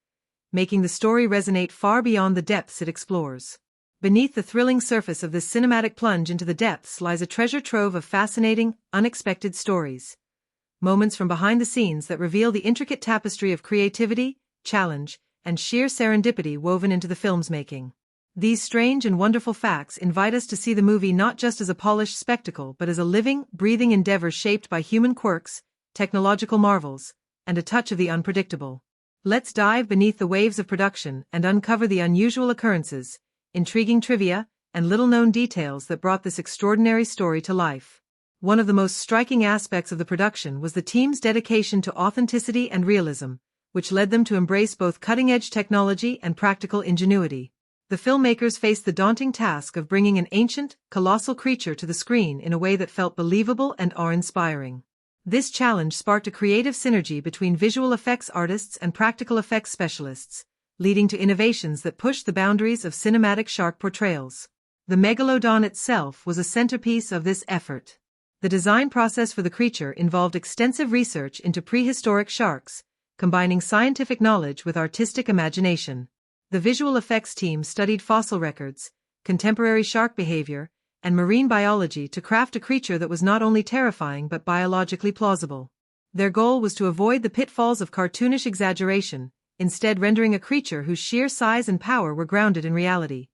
making the story resonate far beyond the depths it explores. Beneath the thrilling surface of this cinematic plunge into the depths lies a treasure trove of fascinating, unexpected stories. Moments from behind the scenes that reveal the intricate tapestry of creativity, challenge, and sheer serendipity woven into the film's making. These strange and wonderful facts invite us to see the movie not just as a polished spectacle but as a living, breathing endeavor shaped by human quirks, technological marvels, and a touch of the unpredictable. Let's dive beneath the waves of production and uncover the unusual occurrences, intriguing trivia, and little-known details that brought this extraordinary story to life. One of the most striking aspects of the production was the team's dedication to authenticity and realism, which led them to embrace both cutting-edge technology and practical ingenuity. The filmmakers faced the daunting task of bringing an ancient, colossal creature to the screen in a way that felt believable and awe-inspiring. This challenge sparked a creative synergy between visual effects artists and practical effects specialists, leading to innovations that pushed the boundaries of cinematic shark portrayals. The megalodon itself was a centerpiece of this effort. The design process for the creature involved extensive research into prehistoric sharks, combining scientific knowledge with artistic imagination. The visual effects team studied fossil records, contemporary shark behavior, and marine biology to craft a creature that was not only terrifying but biologically plausible. Their goal was to avoid the pitfalls of cartoonish exaggeration, instead rendering a creature whose sheer size and power were grounded in reality.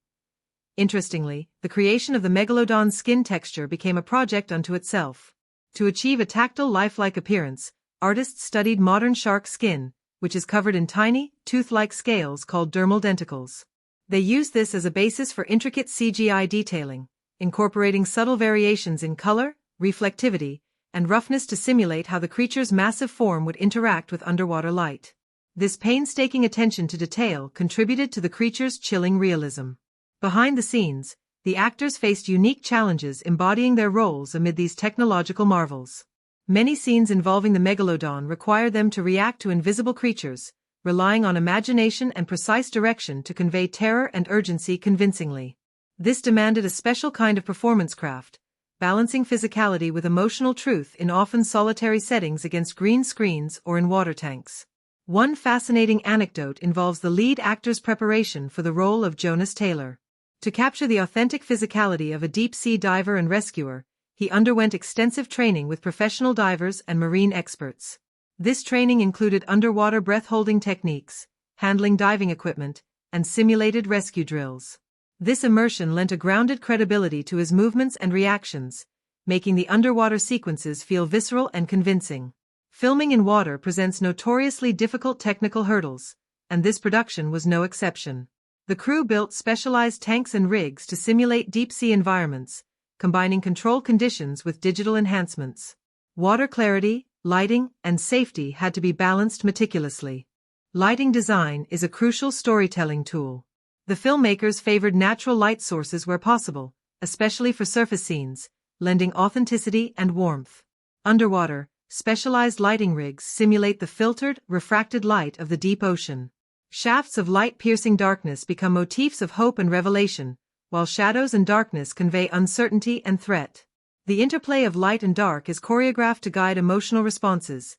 Interestingly, the creation of the megalodon's skin texture became a project unto itself. To achieve a tactile, lifelike appearance, artists studied modern shark skin, which is covered in tiny, tooth-like scales called dermal denticles. They used this as a basis for intricate CGI detailing, incorporating subtle variations in color, reflectivity, and roughness to simulate how the creature's massive form would interact with underwater light. This painstaking attention to detail contributed to the creature's chilling realism. Behind the scenes, the actors faced unique challenges embodying their roles amid these technological marvels. Many scenes involving the megalodon required them to react to invisible creatures, relying on imagination and precise direction to convey terror and urgency convincingly. This demanded a special kind of performance craft, balancing physicality with emotional truth in often solitary settings against green screens or in water tanks. One fascinating anecdote involves the lead actor's preparation for the role of Jonas Taylor. To capture the authentic physicality of a deep-sea diver and rescuer, he underwent extensive training with professional divers and marine experts. This training included underwater breath-holding techniques, handling diving equipment, and simulated rescue drills. This immersion lent a grounded credibility to his movements and reactions, making the underwater sequences feel visceral and convincing. Filming in water presents notoriously difficult technical hurdles, and this production was no exception. The crew built specialized tanks and rigs to simulate deep-sea environments, combining controlled conditions with digital enhancements. Water clarity, lighting, and safety had to be balanced meticulously. Lighting design is a crucial storytelling tool. The filmmakers favored natural light sources where possible, especially for surface scenes, lending authenticity and warmth. Underwater, specialized lighting rigs simulate the filtered, refracted light of the deep ocean. Shafts of light-piercing darkness become motifs of hope and revelation, while shadows and darkness convey uncertainty and threat. The interplay of light and dark is choreographed to guide emotional responses.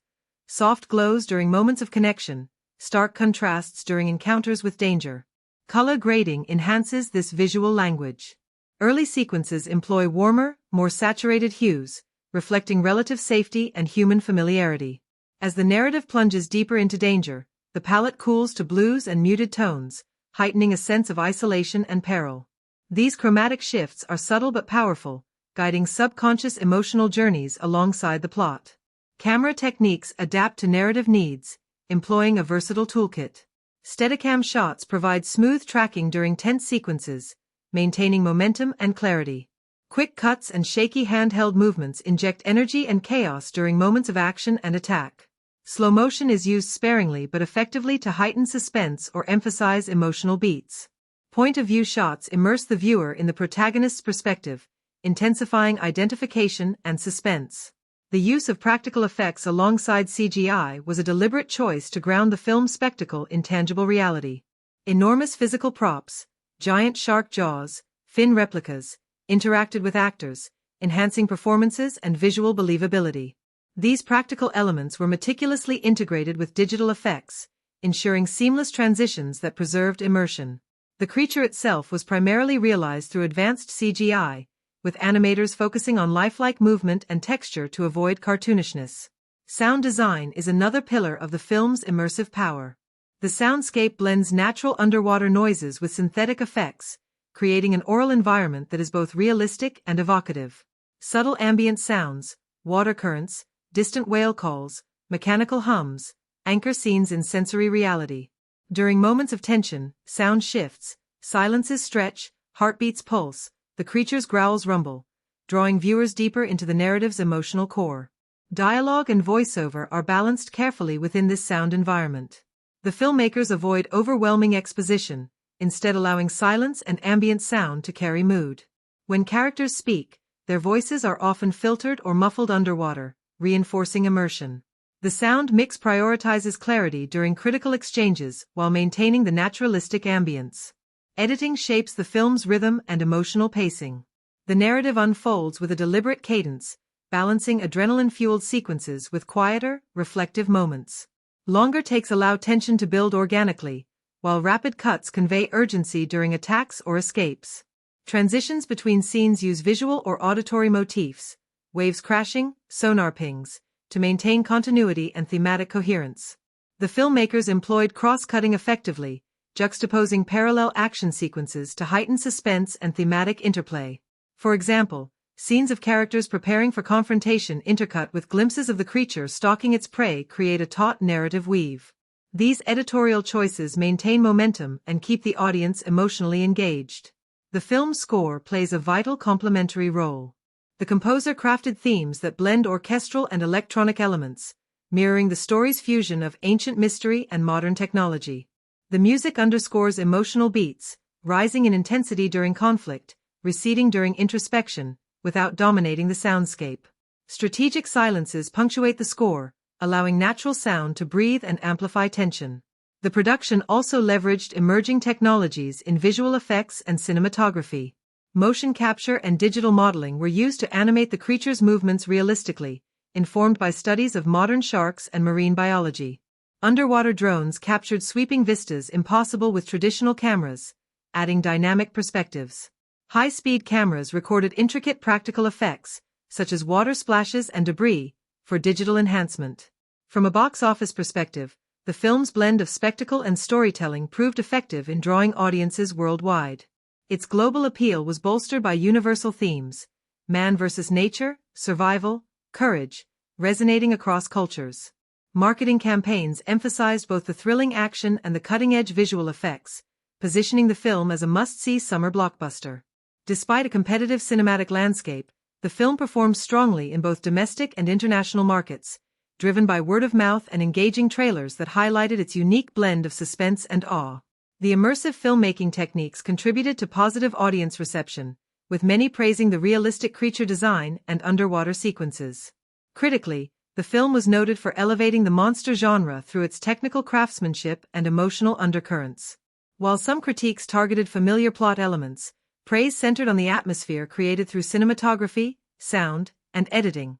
Soft glows during moments of connection, stark contrasts during encounters with danger. Color grading enhances this visual language. Early sequences employ warmer, more saturated hues, reflecting relative safety and human familiarity. As the narrative plunges deeper into danger, the palette cools to blues and muted tones, heightening a sense of isolation and peril. These chromatic shifts are subtle but powerful, guiding subconscious emotional journeys alongside the plot. Camera techniques adapt to narrative needs, employing a versatile toolkit. Steadicam shots provide smooth tracking during tense sequences, maintaining momentum and clarity. Quick cuts and shaky handheld movements inject energy and chaos during moments of action and attack. Slow motion is used sparingly but effectively to heighten suspense or emphasize emotional beats. Point-of-view shots immerse the viewer in the protagonist's perspective, intensifying identification and suspense. The use of practical effects alongside CGI was a deliberate choice to ground the film's spectacle in tangible reality. Enormous physical props, giant shark jaws, fin replicas, interacted with actors, enhancing performances and visual believability. These practical elements were meticulously integrated with digital effects, ensuring seamless transitions that preserved immersion. The creature itself was primarily realized through advanced CGI, with animators focusing on lifelike movement and texture to avoid cartoonishness. Sound design is another pillar of the film's immersive power. The soundscape blends natural underwater noises with synthetic effects, creating an aural environment that is both realistic and evocative. Subtle ambient sounds, water currents, distant whale calls, mechanical hums, anchor scenes in sensory reality. During moments of tension, sound shifts, silences stretch, heartbeats pulse, the creature's growls rumble, drawing viewers deeper into the narrative's emotional core. Dialogue and voiceover are balanced carefully within this sound environment. The filmmakers avoid overwhelming exposition, instead allowing silence and ambient sound to carry mood. When characters speak, their voices are often filtered or muffled underwater, reinforcing immersion. The sound mix prioritizes clarity during critical exchanges while maintaining the naturalistic ambience. Editing shapes the film's rhythm and emotional pacing. The narrative unfolds with a deliberate cadence, balancing adrenaline-fueled sequences with quieter, reflective moments. Longer takes allow tension to build organically, while rapid cuts convey urgency during attacks or escapes. Transitions between scenes use visual or auditory motifs, waves crashing, sonar pings, to maintain continuity and thematic coherence. The filmmakers employed cross-cutting effectively, juxtaposing parallel action sequences to heighten suspense and thematic interplay. For example, scenes of characters preparing for confrontation intercut with glimpses of the creature stalking its prey create a taut narrative weave. These editorial choices maintain momentum and keep the audience emotionally engaged. The film's score plays a vital complementary role. The composer crafted themes that blend orchestral and electronic elements, mirroring the story's fusion of ancient mystery and modern technology. The music underscores emotional beats, rising in intensity during conflict, receding during introspection, without dominating the soundscape. Strategic silences punctuate the score, allowing natural sound to breathe and amplify tension. The production also leveraged emerging technologies in visual effects and cinematography. Motion capture and digital modeling were used to animate the creature's movements realistically, informed by studies of modern sharks and marine biology. Underwater drones captured sweeping vistas impossible with traditional cameras, adding dynamic perspectives. High-speed cameras recorded intricate practical effects, such as water splashes and debris, for digital enhancement. From a box office perspective, the film's blend of spectacle and storytelling proved effective in drawing audiences worldwide. Its global appeal was bolstered by universal themes: man versus nature, survival, courage, resonating across cultures. Marketing campaigns emphasized both the thrilling action and the cutting-edge visual effects, positioning the film as a must-see summer blockbuster. Despite a competitive cinematic landscape, the film performed strongly in both domestic and international markets, driven by word-of-mouth and engaging trailers that highlighted its unique blend of suspense and awe. The immersive filmmaking techniques contributed to positive audience reception, with many praising the realistic creature design and underwater sequences. Critically, the film was noted for elevating the monster genre through its technical craftsmanship and emotional undercurrents. While some critiques targeted familiar plot elements, praise centered on the atmosphere created through cinematography, sound, and editing,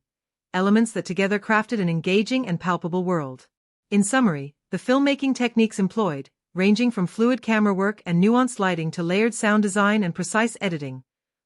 elements that together crafted an engaging and palpable world. In summary, the filmmaking techniques employed, ranging from fluid camera work and nuanced lighting to layered sound design and precise editing,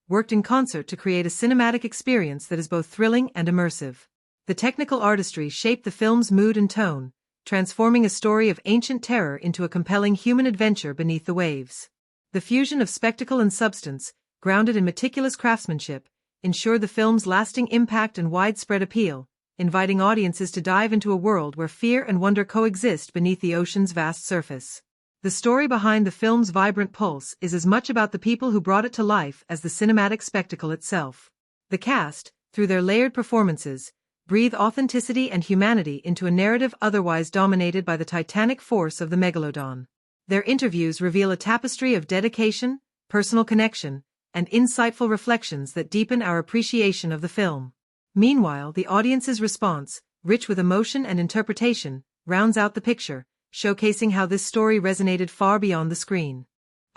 worked in concert to create a cinematic experience that is both thrilling and immersive. The technical artistry shaped the film's mood and tone, transforming a story of ancient terror into a compelling human adventure beneath the waves. The fusion of spectacle and substance, grounded in meticulous craftsmanship, ensured the film's lasting impact and widespread appeal, inviting audiences to dive into a world where fear and wonder coexist beneath the ocean's vast surface. The story behind the film's vibrant pulse is as much about the people who brought it to life as the cinematic spectacle itself. The cast, through their layered performances, breathe authenticity and humanity into a narrative otherwise dominated by the titanic force of the megalodon. Their interviews reveal a tapestry of dedication, personal connection, and insightful reflections that deepen our appreciation of the film. Meanwhile, the audience's response, rich with emotion and interpretation, rounds out the picture, showcasing how this story resonated far beyond the screen.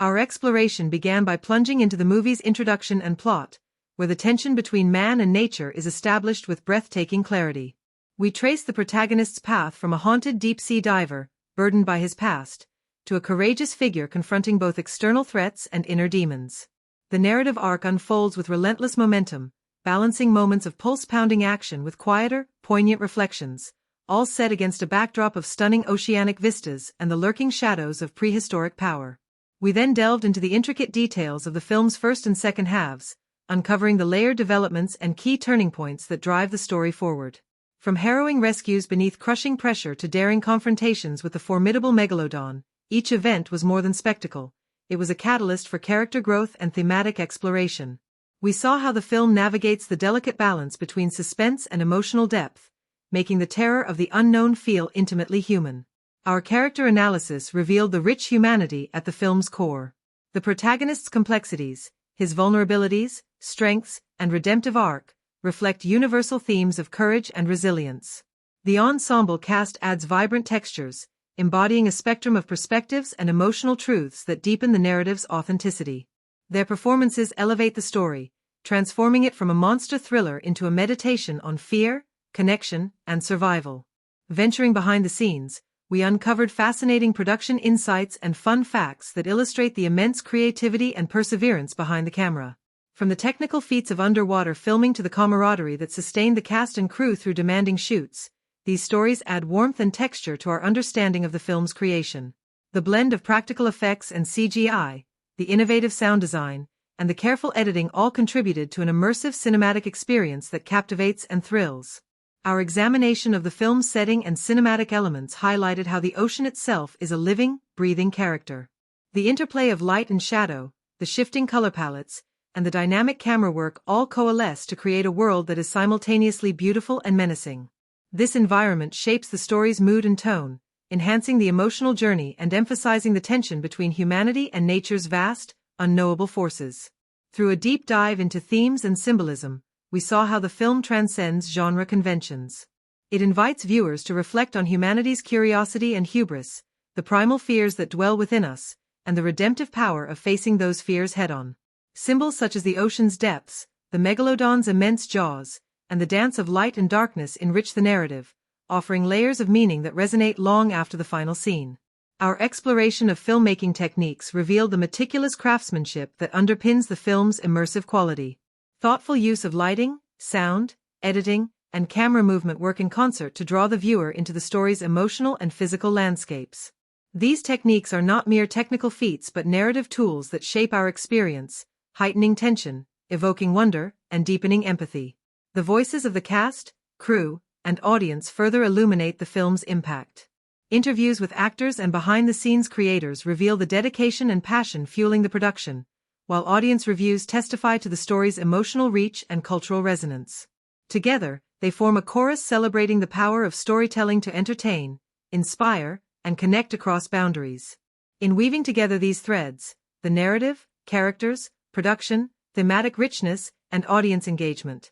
Our exploration began by plunging into the movie's introduction and plot, where the tension between man and nature is established with breathtaking clarity. We trace the protagonist's path from a haunted deep-sea diver, burdened by his past, to a courageous figure confronting both external threats and inner demons. The narrative arc unfolds with relentless momentum, balancing moments of pulse-pounding action with quieter, poignant reflections, all set against a backdrop of stunning oceanic vistas and the lurking shadows of prehistoric power. We then delved into the intricate details of the film's first and second halves, uncovering the layered developments and key turning points that drive the story forward. From harrowing rescues beneath crushing pressure to daring confrontations with the formidable megalodon, each event was more than spectacle. It was a catalyst for character growth and thematic exploration. We saw how the film navigates the delicate balance between suspense and emotional depth, making the terror of the unknown feel intimately human. Our character analysis revealed the rich humanity at the film's core. The protagonist's complexities, his vulnerabilities, strengths, and redemptive arc, reflect universal themes of courage and resilience. The ensemble cast adds vibrant textures, embodying a spectrum of perspectives and emotional truths that deepen the narrative's authenticity. Their performances elevate the story, transforming it from a monster thriller into a meditation on fear, connection, and survival. Venturing behind the scenes, we uncovered fascinating production insights and fun facts that illustrate the immense creativity and perseverance behind the camera. From the technical feats of underwater filming to the camaraderie that sustained the cast and crew through demanding shoots, these stories add warmth and texture to our understanding of the film's creation. The blend of practical effects and CGI, the innovative sound design, and the careful editing all contributed to an immersive cinematic experience that captivates and thrills. Our examination of the film's setting and cinematic elements highlighted how the ocean itself is a living, breathing character. The interplay of light and shadow, the shifting color palettes, and the dynamic camera work all coalesce to create a world that is simultaneously beautiful and menacing. This environment shapes the story's mood and tone, enhancing the emotional journey and emphasizing the tension between humanity and nature's vast, unknowable forces. Through a deep dive into themes and symbolism, we saw how the film transcends genre conventions. It invites viewers to reflect on humanity's curiosity and hubris, the primal fears that dwell within us, and the redemptive power of facing those fears head-on. Symbols such as the ocean's depths, the megalodon's immense jaws, and the dance of light and darkness enrich the narrative, offering layers of meaning that resonate long after the final scene. Our exploration of filmmaking techniques revealed the meticulous craftsmanship that underpins the film's immersive quality. Thoughtful use of lighting, sound, editing, and camera movement work in concert to draw the viewer into the story's emotional and physical landscapes. These techniques are not mere technical feats but narrative tools that shape our experience, heightening tension, evoking wonder, and deepening empathy. The voices of the cast, crew, and audience further illuminate the film's impact. Interviews with actors and behind-the-scenes creators reveal the dedication and passion fueling the production, while audience reviews testify to the story's emotional reach and cultural resonance. Together, they form a chorus celebrating the power of storytelling to entertain, inspire, and connect across boundaries. In weaving together these threads, the narrative, characters, production, thematic richness, and audience engagement,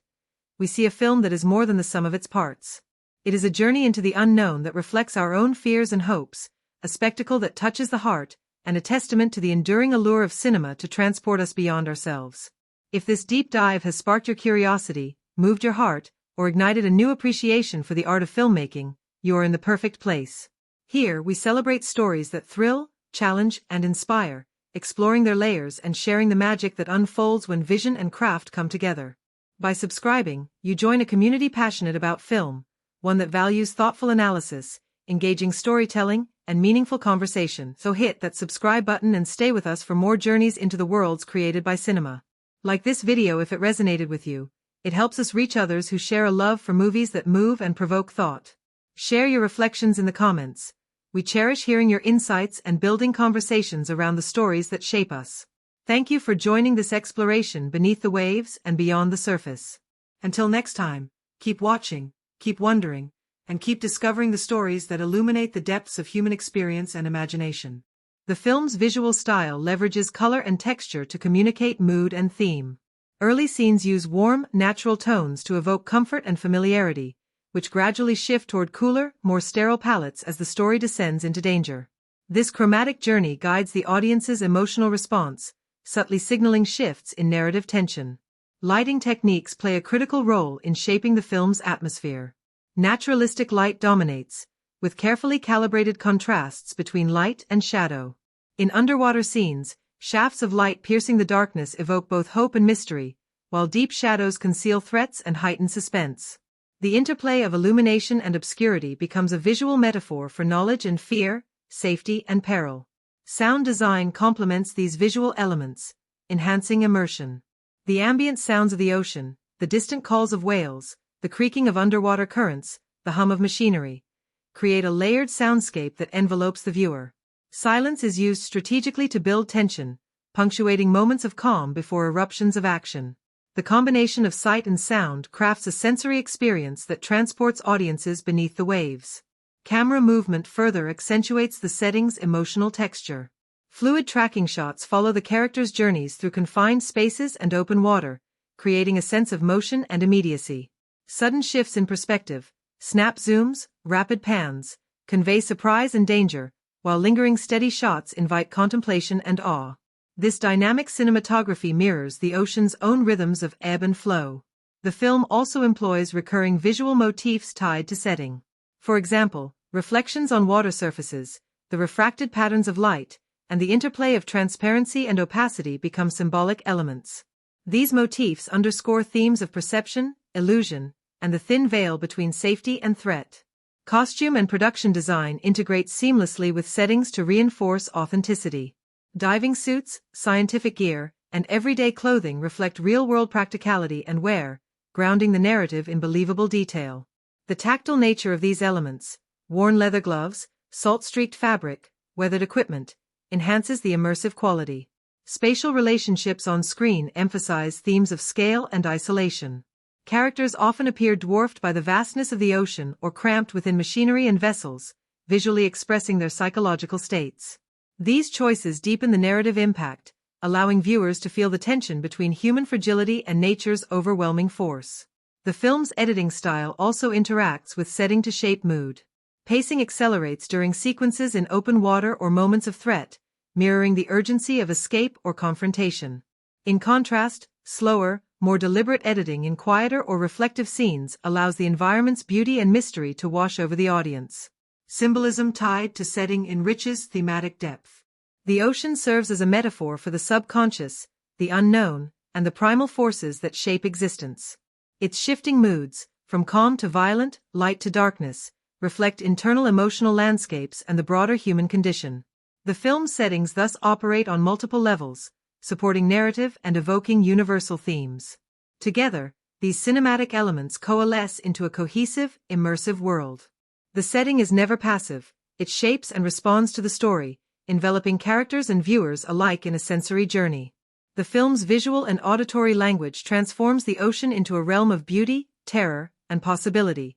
we see a film that is more than the sum of its parts. It is a journey into the unknown that reflects our own fears and hopes, a spectacle that touches the heart, and a testament to the enduring allure of cinema to transport us beyond ourselves. If this deep dive has sparked your curiosity, moved your heart, or ignited a new appreciation for the art of filmmaking, you are in the perfect place. Here, we celebrate stories that thrill, challenge, and inspire, exploring their layers and sharing the magic that unfolds when vision and craft come together. By subscribing, you join a community passionate about film, one that values thoughtful analysis, engaging storytelling, and meaningful conversation. So hit that subscribe button and stay with us for more journeys into the worlds created by cinema. Like this video if it resonated with you. It helps us reach others who share a love for movies that move and provoke thought. Share your reflections in the comments. We cherish hearing your insights and building conversations around the stories that shape us. Thank you for joining this exploration beneath the waves and beyond the surface. Until next time, keep watching, keep wondering, and keep discovering the stories that illuminate the depths of human experience and imagination. The film's visual style leverages color and texture to communicate mood and theme. Early scenes use warm, natural tones to evoke comfort and familiarity, which gradually shift toward cooler, more sterile palettes as the story descends into danger. This chromatic journey guides the audience's emotional response, subtly signaling shifts in narrative tension. Lighting techniques play a critical role in shaping the film's atmosphere. Naturalistic light dominates, with carefully calibrated contrasts between light and shadow. In underwater scenes, shafts of light piercing the darkness evoke both hope and mystery, while deep shadows conceal threats and heighten suspense. The interplay of illumination and obscurity becomes a visual metaphor for knowledge and fear, safety and peril. Sound design complements these visual elements, enhancing immersion. The ambient sounds of the ocean, the distant calls of whales, the creaking of underwater currents, the hum of machinery, create a layered soundscape that envelopes the viewer. Silence is used strategically to build tension, punctuating moments of calm before eruptions of action. The combination of sight and sound crafts a sensory experience that transports audiences beneath the waves. Camera movement further accentuates the setting's emotional texture. Fluid tracking shots follow the characters' journeys through confined spaces and open water, creating a sense of motion and immediacy. Sudden shifts in perspective, snap zooms, rapid pans, convey surprise and danger, while lingering steady shots invite contemplation and awe. This dynamic cinematography mirrors the ocean's own rhythms of ebb and flow. The film also employs recurring visual motifs tied to setting. For example, reflections on water surfaces, the refracted patterns of light, and the interplay of transparency and opacity become symbolic elements. These motifs underscore themes of perception, illusion, and the thin veil between safety and threat. Costume and production design integrate seamlessly with settings to reinforce authenticity. Diving suits, scientific gear, and everyday clothing reflect real-world practicality and wear, grounding the narrative in believable detail. The tactile nature of these elements, worn leather gloves, salt-streaked fabric, weathered equipment, enhances the immersive quality. Spatial relationships on screen emphasize themes of scale and isolation. Characters often appear dwarfed by the vastness of the ocean or cramped within machinery and vessels, visually expressing their psychological states. These choices deepen the narrative impact, allowing viewers to feel the tension between human fragility and nature's overwhelming force. The film's editing style also interacts with setting to shape mood. Pacing accelerates during sequences in open water or moments of threat, mirroring the urgency of escape or confrontation. In contrast, slower, more deliberate editing in quieter or reflective scenes allows the environment's beauty and mystery to wash over the audience. Symbolism tied to setting enriches thematic depth. The ocean serves as a metaphor for the subconscious, the unknown, and the primal forces that shape existence. Its shifting moods, from calm to violent, light to darkness, reflect internal emotional landscapes and the broader human condition. The film's settings thus operate on multiple levels, supporting narrative and evoking universal themes. Together, these cinematic elements coalesce into a cohesive, immersive world. The setting is never passive, it shapes and responds to the story, enveloping characters and viewers alike in a sensory journey. The film's visual and auditory language transforms the ocean into a realm of beauty, terror, and possibility,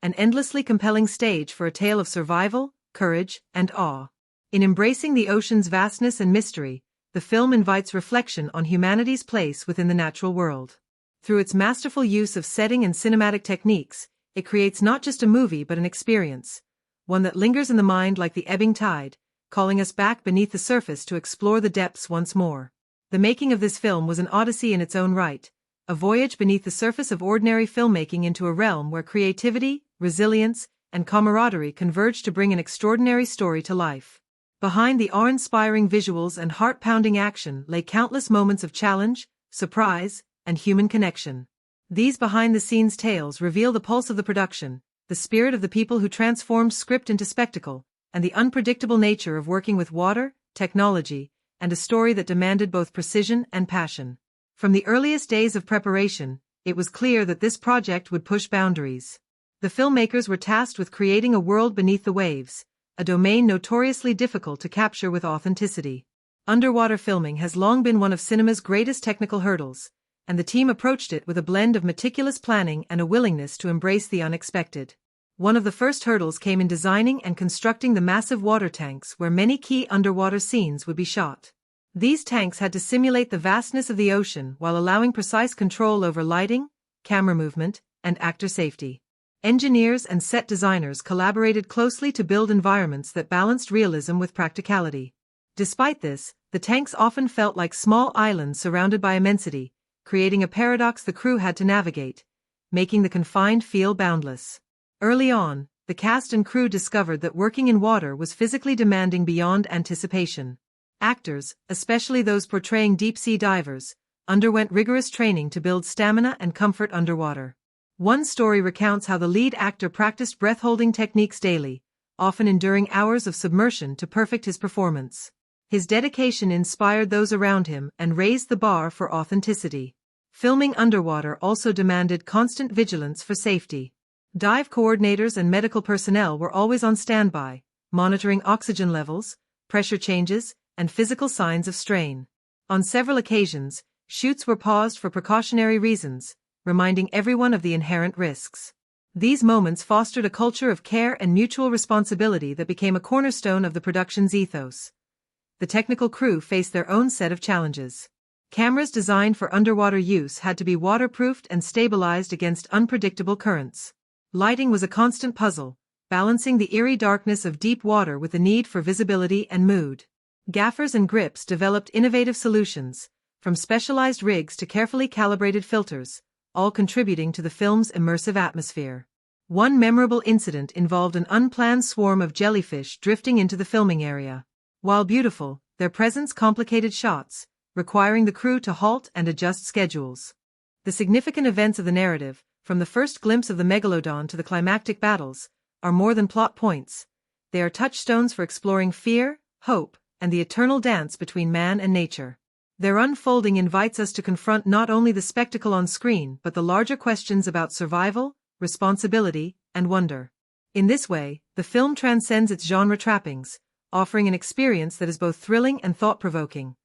an endlessly compelling stage for a tale of survival, courage, and awe. In embracing the ocean's vastness and mystery, the film invites reflection on humanity's place within the natural world. Through its masterful use of setting and cinematic techniques, it creates not just a movie but an experience, one that lingers in the mind like the ebbing tide, calling us back beneath the surface to explore the depths once more. The making of this film was an odyssey in its own right, a voyage beneath the surface of ordinary filmmaking into a realm where creativity, resilience, and camaraderie converge to bring an extraordinary story to life. Behind the awe-inspiring visuals and heart-pounding action lay countless moments of challenge, surprise, and human connection. These behind-the-scenes tales reveal the pulse of the production, the spirit of the people who transformed script into spectacle, and the unpredictable nature of working with water, technology, and a story that demanded both precision and passion. From the earliest days of preparation, it was clear that this project would push boundaries. The filmmakers were tasked with creating a world beneath the waves, a domain notoriously difficult to capture with authenticity. Underwater filming has long been one of cinema's greatest technical hurdles, and the team approached it with a blend of meticulous planning and a willingness to embrace the unexpected. One of the first hurdles came in designing and constructing the massive water tanks where many key underwater scenes would be shot. These tanks had to simulate the vastness of the ocean while allowing precise control over lighting, camera movement, and actor safety. Engineers and set designers collaborated closely to build environments that balanced realism with practicality. Despite this, the tanks often felt like small islands surrounded by immensity, creating a paradox the crew had to navigate, making the confined feel boundless. Early on, the cast and crew discovered that working in water was physically demanding beyond anticipation. Actors, especially those portraying deep-sea divers, underwent rigorous training to build stamina and comfort underwater. One story recounts how the lead actor practiced breath-holding techniques daily, often enduring hours of submersion to perfect his performance. His dedication inspired those around him and raised the bar for authenticity. Filming underwater also demanded constant vigilance for safety. Dive coordinators and medical personnel were always on standby, monitoring oxygen levels, pressure changes, and physical signs of strain. On several occasions, shoots were paused for precautionary reasons, reminding everyone of the inherent risks. These moments fostered a culture of care and mutual responsibility that became a cornerstone of the production's ethos. The technical crew faced their own set of challenges. Cameras designed for underwater use had to be waterproofed and stabilized against unpredictable currents. Lighting was a constant puzzle, balancing the eerie darkness of deep water with the need for visibility and mood. Gaffers and grips developed innovative solutions, from specialized rigs to carefully calibrated filters, all contributing to the film's immersive atmosphere. One memorable incident involved an unplanned swarm of jellyfish drifting into the filming area. While beautiful, their presence complicated shots, requiring the crew to halt and adjust schedules. The significant events of the narrative, from the first glimpse of the megalodon to the climactic battles, are more than plot points. They are touchstones for exploring fear, hope, and the eternal dance between man and nature. Their unfolding invites us to confront not only the spectacle on screen but the larger questions about survival, responsibility, and wonder. In this way, the film transcends its genre trappings, offering an experience that is both thrilling and thought-provoking,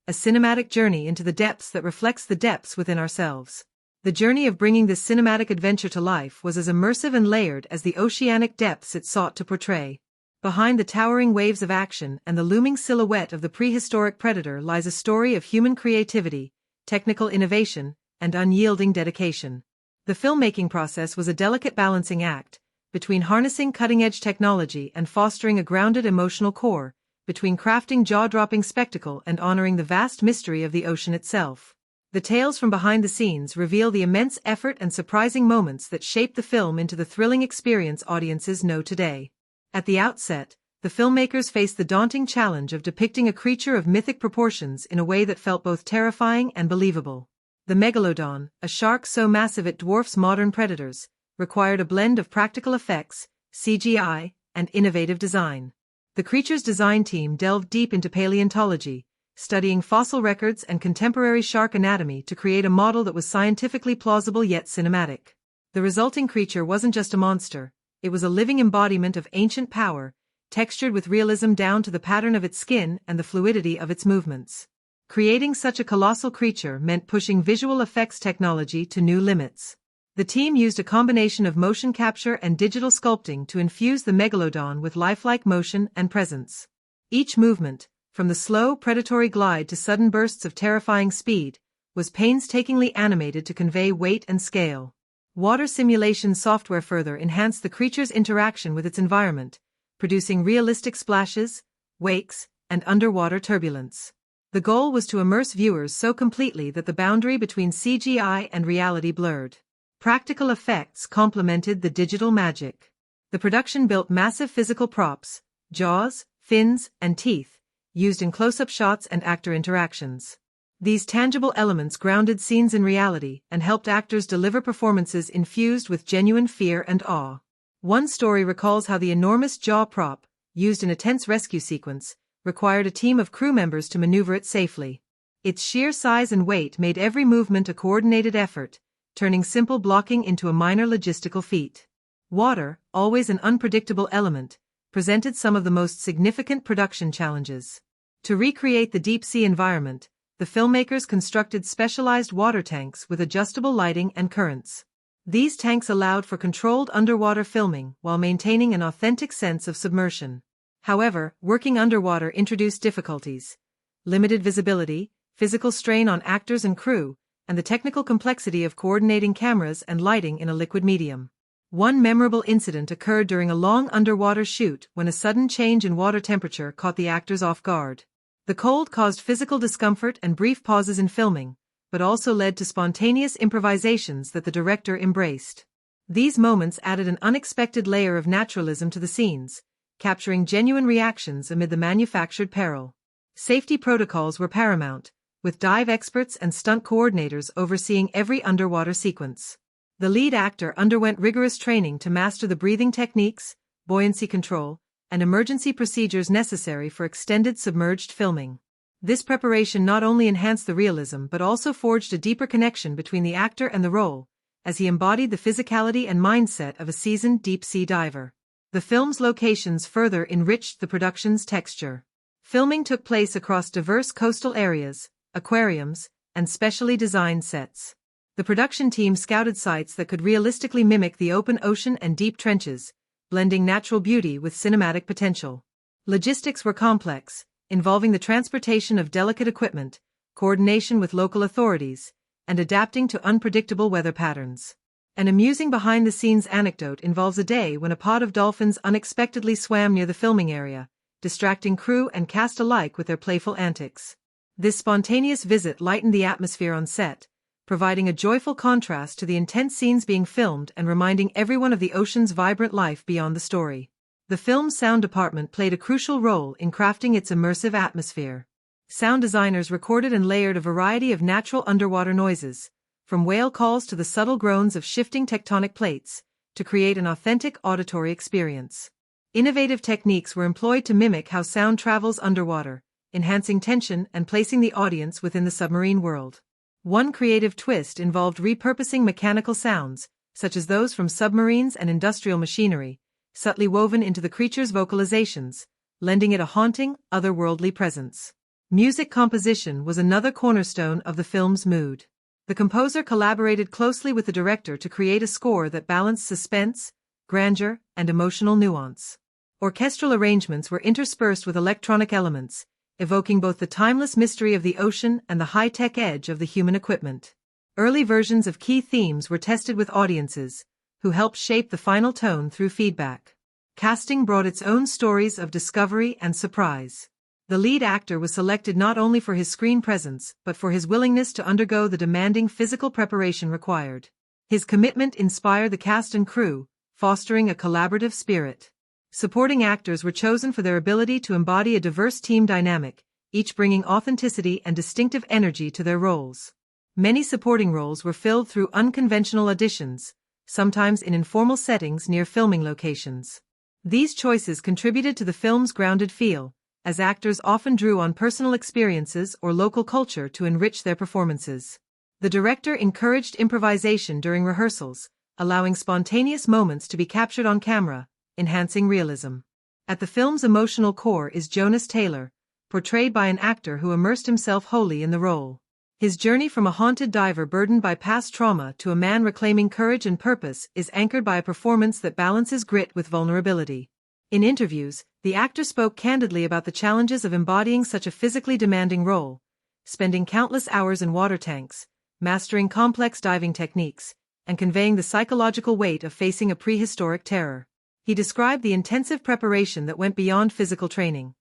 a cinematic journey into the depths that reflects the depths within ourselves. The journey of bringing this cinematic adventure to life was as immersive and layered as the oceanic depths it sought to portray. Behind the towering waves of action and the looming silhouette of the prehistoric predator lies a story of human creativity, technical innovation, and unyielding dedication. The filmmaking process was a delicate balancing act, between harnessing cutting-edge technology and fostering a grounded emotional core, between crafting jaw-dropping spectacle and honoring the vast mystery of the ocean itself. The tales from behind the scenes reveal the immense effort and surprising moments that shape the film into the thrilling experience audiences know today. At the outset, the filmmakers faced the daunting challenge of depicting a creature of mythic proportions in a way that felt both terrifying and believable. The megalodon, a shark so massive it dwarfs modern predators, required a blend of practical effects, CGI, and innovative design. The creature's design team delved deep into paleontology, studying fossil records and contemporary shark anatomy to create a model that was scientifically plausible yet cinematic. The resulting creature wasn't just a monster, it was a living embodiment of ancient power, textured with realism down to the pattern of its skin and the fluidity of its movements. Creating such a colossal creature meant pushing visual effects technology to new limits. The team used a combination of motion capture and digital sculpting to infuse the megalodon with lifelike motion and presence. Each movement, from the slow, predatory glide to sudden bursts of terrifying speed, was painstakingly animated to convey weight and scale. Water simulation software further enhanced the creature's interaction with its environment, producing realistic splashes, wakes, and underwater turbulence. The goal was to immerse viewers so completely that the boundary between CGI and reality blurred. Practical effects complemented the digital magic. The production built massive physical props, jaws, fins, and teeth, used in close-up shots and actor interactions. These tangible elements grounded scenes in reality and helped actors deliver performances infused with genuine fear and awe. One story recalls how the enormous jaw prop, used in a tense rescue sequence, required a team of crew members to maneuver it safely. Its sheer size and weight made every movement a coordinated effort, turning simple blocking into a minor logistical feat. Water, always an unpredictable element, presented some of the most significant production challenges. To recreate the deep-sea environment, the filmmakers constructed specialized water tanks with adjustable lighting and currents. These tanks allowed for controlled underwater filming while maintaining an authentic sense of submersion. However, working underwater introduced difficulties: limited visibility, physical strain on actors and crew, and the technical complexity of coordinating cameras and lighting in a liquid medium. One memorable incident occurred during a long underwater shoot when a sudden change in water temperature caught the actors off guard. The cold caused physical discomfort and brief pauses in filming, but also led to spontaneous improvisations that the director embraced. These moments added an unexpected layer of naturalism to the scenes, capturing genuine reactions amid the manufactured peril. Safety protocols were paramount, with dive experts and stunt coordinators overseeing every underwater sequence. The lead actor underwent rigorous training to master the breathing techniques, buoyancy control, and emergency procedures necessary for extended submerged filming. This preparation not only enhanced the realism but also forged a deeper connection between the actor and the role, as he embodied the physicality and mindset of a seasoned deep-sea diver. The film's locations further enriched the production's texture. Filming took place across diverse coastal areas, aquariums, and specially designed sets. The production team scouted sites that could realistically mimic the open ocean and deep trenches, blending natural beauty with cinematic potential. Logistics were complex, involving the transportation of delicate equipment, coordination with local authorities, and adapting to unpredictable weather patterns. An amusing behind-the-scenes anecdote involves a day when a pod of dolphins unexpectedly swam near the filming area, distracting crew and cast alike with their playful antics. This spontaneous visit lightened the atmosphere on set, providing a joyful contrast to the intense scenes being filmed and reminding everyone of the ocean's vibrant life beyond the story. The film's sound department played a crucial role in crafting its immersive atmosphere. Sound designers recorded and layered a variety of natural underwater noises, from whale calls to the subtle groans of shifting tectonic plates, to create an authentic auditory experience. Innovative techniques were employed to mimic how sound travels underwater, enhancing tension and placing the audience within the submarine world. One creative twist involved repurposing mechanical sounds, such as those from submarines and industrial machinery, subtly woven into the creature's vocalizations, lending it a haunting, otherworldly presence. Music composition was another cornerstone of the film's mood. The composer collaborated closely with the director to create a score that balanced suspense, grandeur, and emotional nuance. Orchestral arrangements were interspersed with electronic elements, evoking both the timeless mystery of the ocean and the high-tech edge of the human equipment. Early versions of key themes were tested with audiences, who helped shape the final tone through feedback. Casting brought its own stories of discovery and surprise. The lead actor was selected not only for his screen presence but for his willingness to undergo the demanding physical preparation required. His commitment inspired the cast and crew, fostering a collaborative spirit. Supporting actors were chosen for their ability to embody a diverse team dynamic, each bringing authenticity and distinctive energy to their roles. Many supporting roles were filled through unconventional auditions, sometimes in informal settings near filming locations. These choices contributed to the film's grounded feel, as actors often drew on personal experiences or local culture to enrich their performances. The director encouraged improvisation during rehearsals, allowing spontaneous moments to be captured on camera, enhancing realism. At the film's emotional core is Jonas Taylor, portrayed by an actor who immersed himself wholly in the role. His journey from a haunted diver burdened by past trauma to a man reclaiming courage and purpose is anchored by a performance that balances grit with vulnerability. In interviews, the actor spoke candidly about the challenges of embodying such a physically demanding role, spending countless hours in water tanks, mastering complex diving techniques, and conveying the psychological weight of facing a prehistoric terror. He described the intensive preparation that went beyond physical training,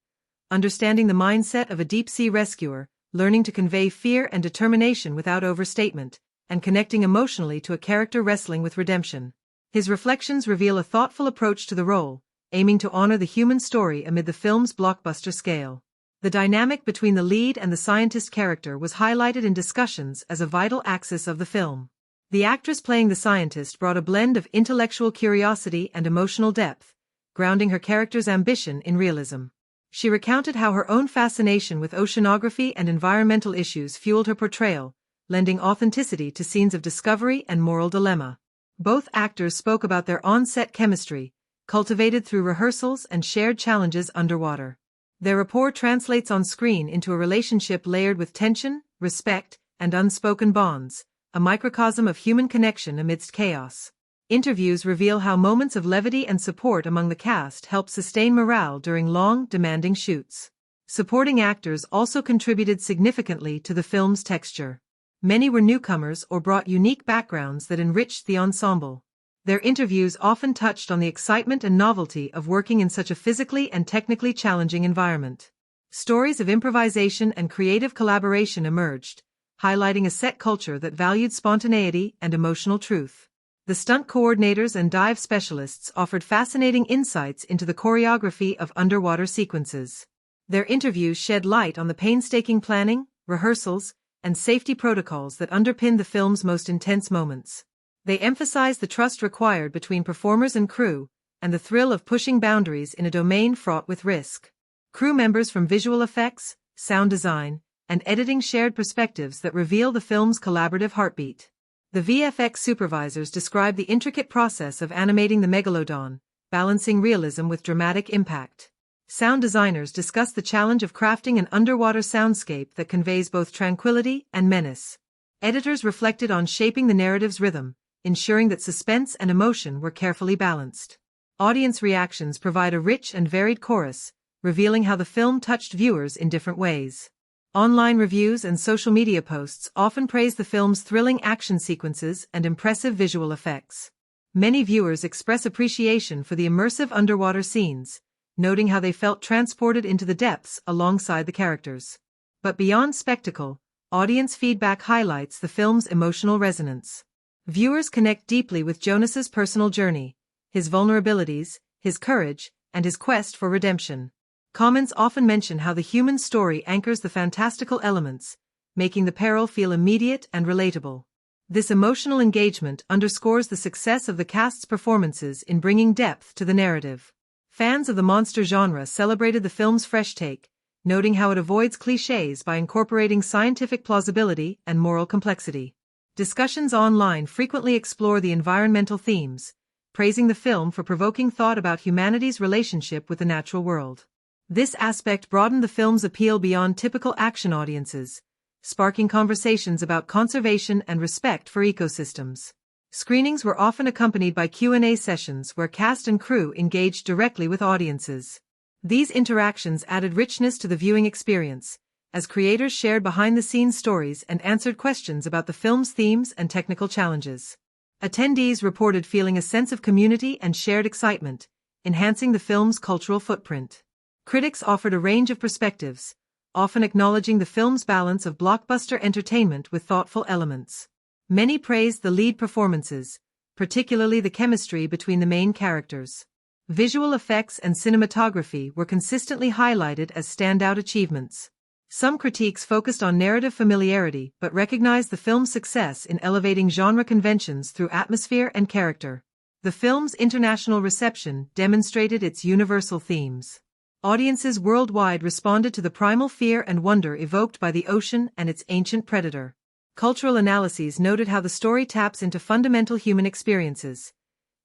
understanding the mindset of a deep-sea rescuer, learning to convey fear and determination without overstatement, and connecting emotionally to a character wrestling with redemption. His reflections reveal a thoughtful approach to the role, aiming to honor the human story amid the film's blockbuster scale. The dynamic between the lead and the scientist character was highlighted in discussions as a vital axis of the film. The actress playing the scientist brought a blend of intellectual curiosity and emotional depth, grounding her character's ambition in realism. She recounted how her own fascination with oceanography and environmental issues fueled her portrayal, lending authenticity to scenes of discovery and moral dilemma. Both actors spoke about their on-set chemistry, cultivated through rehearsals and shared challenges underwater. Their rapport translates on screen into a relationship layered with tension, respect, and unspoken bonds, a microcosm of human connection amidst chaos. Interviews reveal how moments of levity and support among the cast helped sustain morale during long, demanding shoots. Supporting actors also contributed significantly to the film's texture. Many were newcomers or brought unique backgrounds that enriched the ensemble. Their interviews often touched on the excitement and novelty of working in such a physically and technically challenging environment. Stories of improvisation and creative collaboration emerged, highlighting a set culture that valued spontaneity and emotional truth. The stunt coordinators and dive specialists offered fascinating insights into the choreography of underwater sequences. Their interviews shed light on the painstaking planning, rehearsals, and safety protocols that underpinned the film's most intense moments. They emphasized the trust required between performers and crew, and the thrill of pushing boundaries in a domain fraught with risk. Crew members from visual effects, sound design, and editing shared perspectives that reveal the film's collaborative heartbeat. The VFX supervisors describe the intricate process of animating the megalodon, balancing realism with dramatic impact. Sound designers discuss the challenge of crafting an underwater soundscape that conveys both tranquility and menace. Editors reflected on shaping the narrative's rhythm, ensuring that suspense and emotion were carefully balanced. Audience reactions provide a rich and varied chorus, revealing how the film touched viewers in different ways. Online reviews and social media posts often praise the film's thrilling action sequences and impressive visual effects. Many viewers express appreciation for the immersive underwater scenes, noting how they felt transported into the depths alongside the characters. But beyond spectacle, audience feedback highlights the film's emotional resonance. Viewers connect deeply with Jonas's personal journey, his vulnerabilities, his courage, and his quest for redemption. Comments often mention how the human story anchors the fantastical elements, making the peril feel immediate and relatable. This emotional engagement underscores the success of the cast's performances in bringing depth to the narrative. Fans of the monster genre celebrated the film's fresh take, noting how it avoids clichés by incorporating scientific plausibility and moral complexity. Discussions online frequently explore the environmental themes, praising the film for provoking thought about humanity's relationship with the natural world. This aspect broadened the film's appeal beyond typical action audiences, sparking conversations about conservation and respect for ecosystems. Screenings were often accompanied by Q&A sessions where cast and crew engaged directly with audiences. These interactions added richness to the viewing experience, as creators shared behind-the-scenes stories and answered questions about the film's themes and technical challenges. Attendees reported feeling a sense of community and shared excitement, enhancing the film's cultural footprint. Critics offered a range of perspectives, often acknowledging the film's balance of blockbuster entertainment with thoughtful elements. Many praised the lead performances, particularly the chemistry between the main characters. Visual effects and cinematography were consistently highlighted as standout achievements. Some critiques focused on narrative familiarity but recognized the film's success in elevating genre conventions through atmosphere and character. The film's international reception demonstrated its universal themes. Audiences worldwide responded to the primal fear and wonder evoked by the ocean and its ancient predator. Cultural analyses noted how the story taps into fundamental human experiences: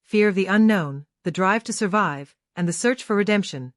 fear of the unknown, the drive to survive, and the search for redemption,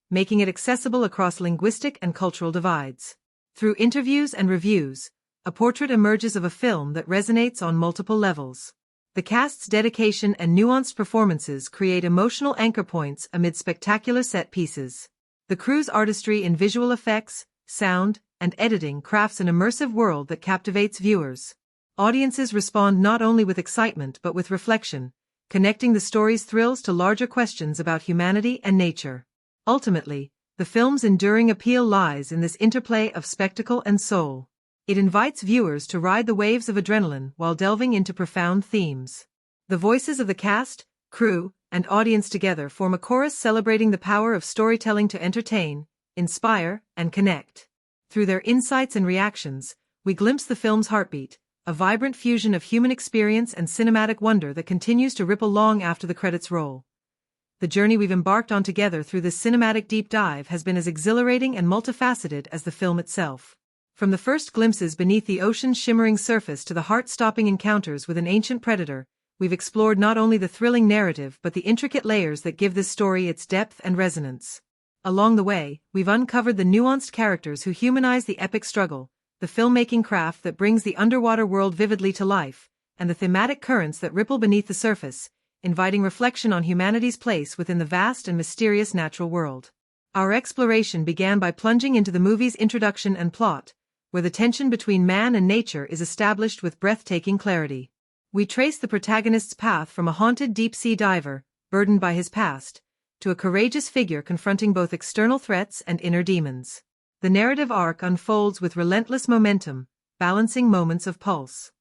making it accessible across linguistic and cultural divides. Through interviews and reviews, a portrait emerges of a film that resonates on multiple levels. The cast's dedication and nuanced performances create emotional anchor points amid spectacular set pieces. The crew's artistry in visual effects, sound, and editing crafts an immersive world that captivates viewers. Audiences respond not only with excitement but with reflection, connecting the story's thrills to larger questions about humanity and nature. Ultimately, the film's enduring appeal lies in this interplay of spectacle and soul. It invites viewers to ride the waves of adrenaline while delving into profound themes. The voices of the cast, crew, and audience together form a chorus celebrating the power of storytelling to entertain, inspire, and connect. Through their insights and reactions, we glimpse the film's heartbeat, a vibrant fusion of human experience and cinematic wonder that continues to ripple long after the credits roll. The journey we've embarked on together through this cinematic deep dive has been as exhilarating and multifaceted as the film itself. From the first glimpses beneath the ocean's shimmering surface to the heart-stopping encounters with an ancient predator, we've explored not only the thrilling narrative but the intricate layers that give this story its depth and resonance. Along the way, we've uncovered the nuanced characters who humanize the epic struggle, the filmmaking craft that brings the underwater world vividly to life, and the thematic currents that ripple beneath the surface, inviting reflection on humanity's place within the vast and mysterious natural world. Our exploration began by plunging into the movie's introduction and plot, where the tension between man and nature is established with breathtaking clarity. We trace the protagonist's path from a haunted deep-sea diver, burdened by his past, to a courageous figure confronting both external threats and inner demons. The narrative arc unfolds with relentless momentum, balancing moments of pulse.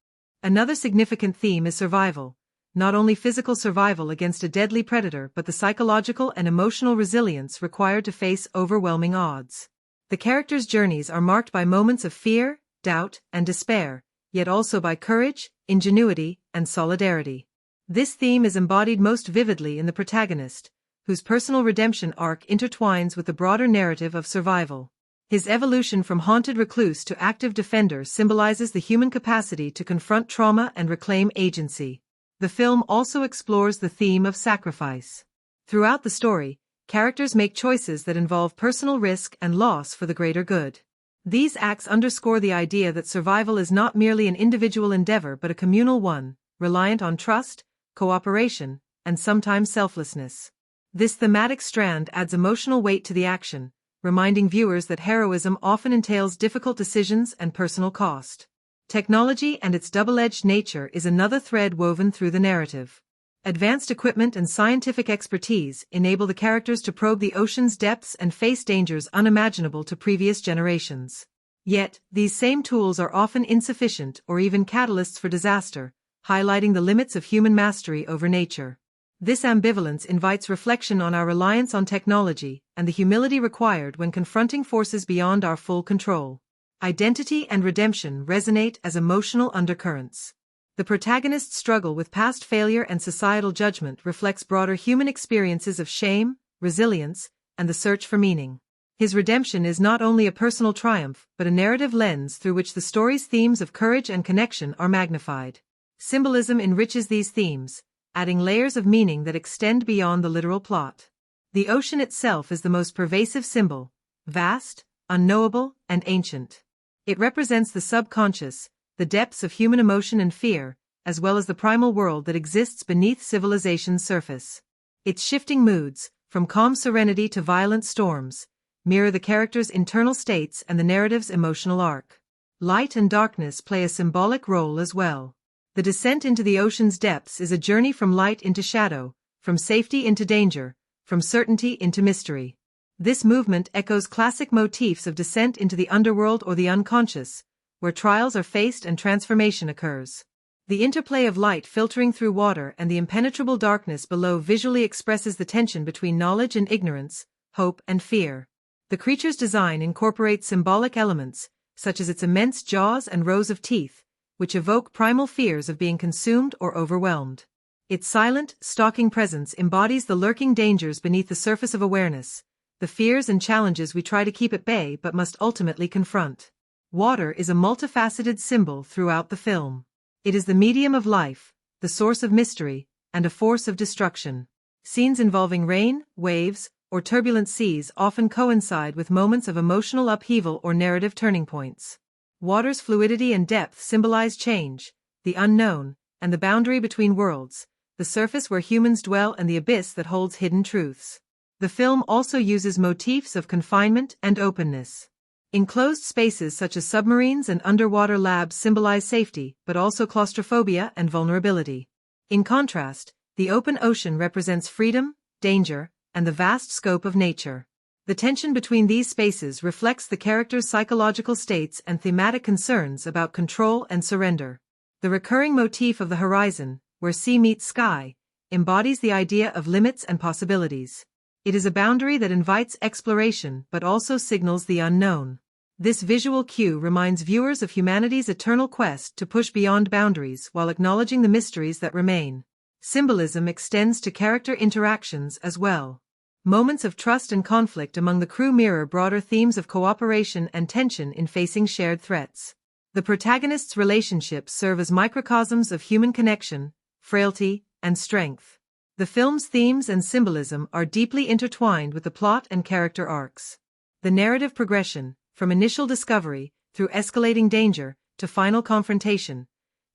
Another significant theme is survival, not only physical survival against a deadly predator but the psychological and emotional resilience required to face overwhelming odds. The characters' journeys are marked by moments of fear, doubt, and despair, yet also by courage, ingenuity, and solidarity. This theme is embodied most vividly in the protagonist, whose personal redemption arc intertwines with the broader narrative of survival. His evolution from haunted recluse to active defender symbolizes the human capacity to confront trauma and reclaim agency. The film also explores the theme of sacrifice. Throughout the story, characters make choices that involve personal risk and loss for the greater good. These acts underscore the idea that survival is not merely an individual endeavor but a communal one, reliant on trust, cooperation, and sometimes selflessness. This thematic strand adds emotional weight to the action, reminding viewers that heroism often entails difficult decisions and personal cost. Technology and its double-edged nature is another thread woven through the narrative. Advanced equipment and scientific expertise enable the characters to probe the ocean's depths and face dangers unimaginable to previous generations. Yet, these same tools are often insufficient or even catalysts for disaster, highlighting the limits of human mastery over nature. This ambivalence invites reflection on our reliance on technology and the humility required when confronting forces beyond our full control. Identity and redemption resonate as emotional undercurrents. The protagonist's struggle with past failure and societal judgment reflects broader human experiences of shame, resilience, and the search for meaning. His redemption is not only a personal triumph but a narrative lens through which the story's themes of courage and connection are magnified. Symbolism enriches these themes, adding layers of meaning that extend beyond the literal plot. The ocean itself is the most pervasive symbol, vast, unknowable, and ancient. It represents the subconscious, the depths of human emotion and fear, as well as the primal world that exists beneath civilization's surface. Its shifting moods, from calm serenity to violent storms, mirror the characters' internal states and the narrative's emotional arc. Light and darkness play a symbolic role as well. The descent into the ocean's depths is a journey from light into shadow, from safety into danger, from certainty into mystery. This movement echoes classic motifs of descent into the underworld or the unconscious, where trials are faced and transformation occurs. The interplay of light filtering through water and the impenetrable darkness below visually expresses the tension between knowledge and ignorance, hope and fear. The creature's design incorporates symbolic elements, such as its immense jaws and rows of teeth, which evoke primal fears of being consumed or overwhelmed. Its silent, stalking presence embodies the lurking dangers beneath the surface of awareness, the fears and challenges we try to keep at bay but must ultimately confront. Water is a multifaceted symbol throughout the film. It is the medium of life, the source of mystery, and a force of destruction. Scenes involving rain, waves, or turbulent seas often coincide with moments of emotional upheaval or narrative turning points. Water's fluidity and depth symbolize change, the unknown, and the boundary between worlds, the surface where humans dwell and the abyss that holds hidden truths. The film also uses motifs of confinement and openness. Enclosed spaces such as submarines and underwater labs symbolize safety, but also claustrophobia and vulnerability. In contrast, the open ocean represents freedom, danger, and the vast scope of nature. The tension between these spaces reflects the characters' psychological states and thematic concerns about control and surrender. The recurring motif of the horizon, where sea meets sky, embodies the idea of limits and possibilities. It is a boundary that invites exploration but also signals the unknown. This visual cue reminds viewers of humanity's eternal quest to push beyond boundaries while acknowledging the mysteries that remain. Symbolism extends to character interactions as well. Moments of trust and conflict among the crew mirror broader themes of cooperation and tension in facing shared threats. The protagonists' relationships serve as microcosms of human connection, frailty, and strength. The film's themes and symbolism are deeply intertwined with the plot and character arcs. The narrative progression, from initial discovery, through escalating danger, to final confrontation,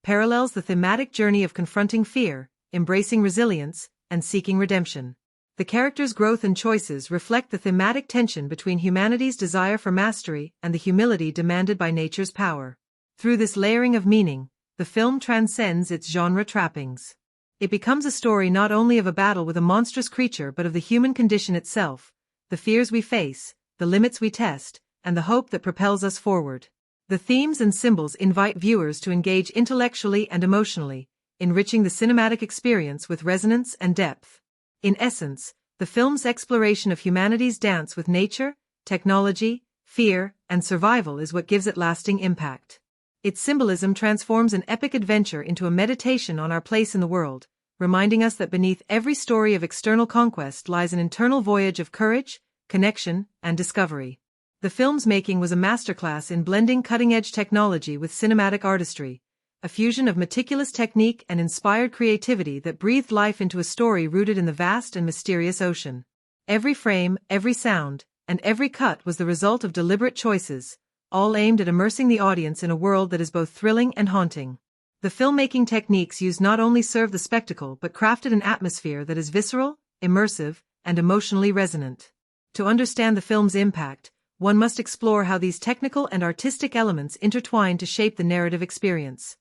parallels the thematic journey of confronting fear, embracing resilience, and seeking redemption. The characters' growth and choices reflect the thematic tension between humanity's desire for mastery and the humility demanded by nature's power. Through this layering of meaning, the film transcends its genre trappings. It becomes a story not only of a battle with a monstrous creature but of the human condition itself, the fears we face, the limits we test, and the hope that propels us forward. The themes and symbols invite viewers to engage intellectually and emotionally, enriching the cinematic experience with resonance and depth. In essence, the film's exploration of humanity's dance with nature, technology, fear, and survival is what gives it lasting impact. Its symbolism transforms an epic adventure into a meditation on our place in the world, reminding us that beneath every story of external conquest lies an internal voyage of courage, connection, and discovery. The film's making was a masterclass in blending cutting-edge technology with cinematic artistry, a fusion of meticulous technique and inspired creativity that breathed life into a story rooted in the vast and mysterious ocean. Every frame, every sound, and every cut was the result of deliberate choices, all aimed at immersing the audience in a world that is both thrilling and haunting. The filmmaking techniques used not only served the spectacle but crafted an atmosphere that is visceral, immersive, and emotionally resonant. To understand the film's impact, one must explore how these technical and artistic elements intertwine to shape the narrative experience.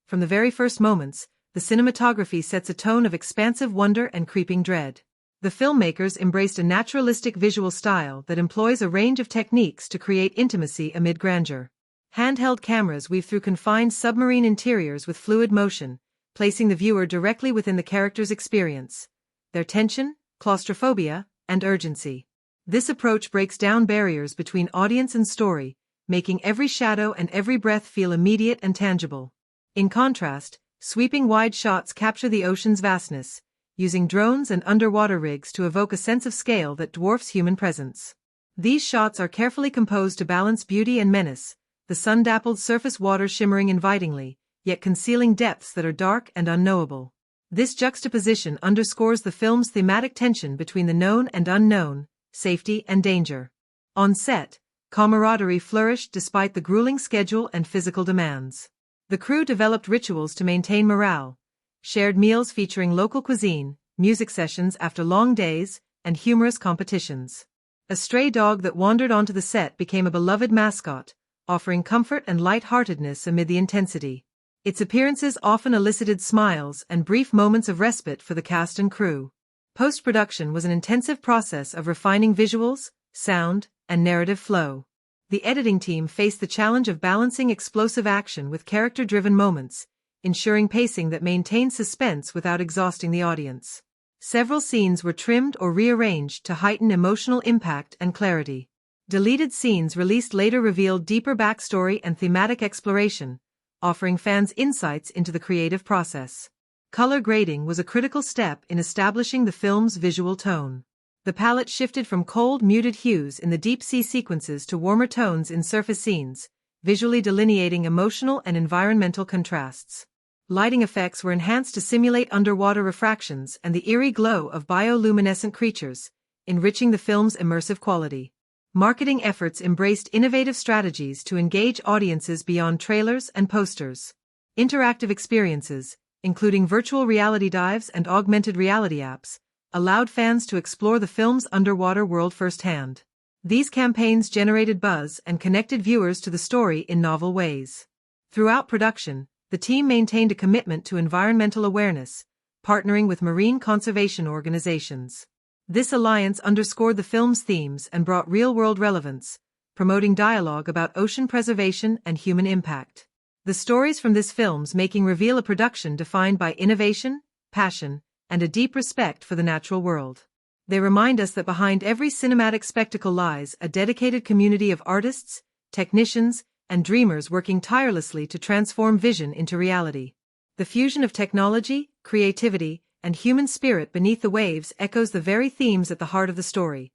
From the very first moments, the cinematography sets a tone of expansive wonder and creeping dread. The filmmakers embraced a naturalistic visual style that employs a range of techniques to create intimacy amid grandeur. Handheld cameras weave through confined submarine interiors with fluid motion, placing the viewer directly within the character's experience, their tension, claustrophobia, and urgency. This approach breaks down barriers between audience and story, making every shadow and every breath feel immediate and tangible. In contrast, sweeping wide shots capture the ocean's vastness, using drones and underwater rigs to evoke a sense of scale that dwarfs human presence. These shots are carefully composed to balance beauty and menace, the sun-dappled surface water shimmering invitingly, yet concealing depths that are dark and unknowable. This juxtaposition underscores the film's thematic tension between the known and unknown, safety and danger. On set, camaraderie flourished despite the grueling schedule and physical demands. The crew developed rituals to maintain morale, shared meals featuring local cuisine, music sessions after long days, and humorous competitions. A stray dog that wandered onto the set became a beloved mascot, offering comfort and light-heartedness amid the intensity. Its appearances often elicited smiles and brief moments of respite for the cast and crew. Post-production was an intensive process of refining visuals, sound, and narrative flow. The editing team faced the challenge of balancing explosive action with character-driven moments, ensuring pacing that maintained suspense without exhausting the audience. Several scenes were trimmed or rearranged to heighten emotional impact and clarity. Deleted scenes released later revealed deeper backstory and thematic exploration, offering fans insights into the creative process. Color grading was a critical step in establishing the film's visual tone. The palette shifted from cold, muted hues in the deep-sea sequences to warmer tones in surface scenes, visually delineating emotional and environmental contrasts. Lighting effects were enhanced to simulate underwater refractions and the eerie glow of bioluminescent creatures, enriching the film's immersive quality. Marketing efforts embraced innovative strategies to engage audiences beyond trailers and posters. Interactive experiences, including virtual reality dives and augmented reality apps, allowed fans to explore the film's underwater world firsthand. These campaigns generated buzz and connected viewers to the story in novel ways. Throughout production, the team maintained a commitment to environmental awareness, partnering with marine conservation organizations. This alliance underscored the film's themes and brought real-world relevance, promoting dialogue about ocean preservation and human impact. The stories from this film's making reveal a production defined by innovation, passion, and a deep respect for the natural world. They remind us that behind every cinematic spectacle lies a dedicated community of artists, technicians, and dreamers working tirelessly to transform vision into reality. The fusion of technology, creativity, and human spirit beneath the waves echoes the very themes at the heart of the story: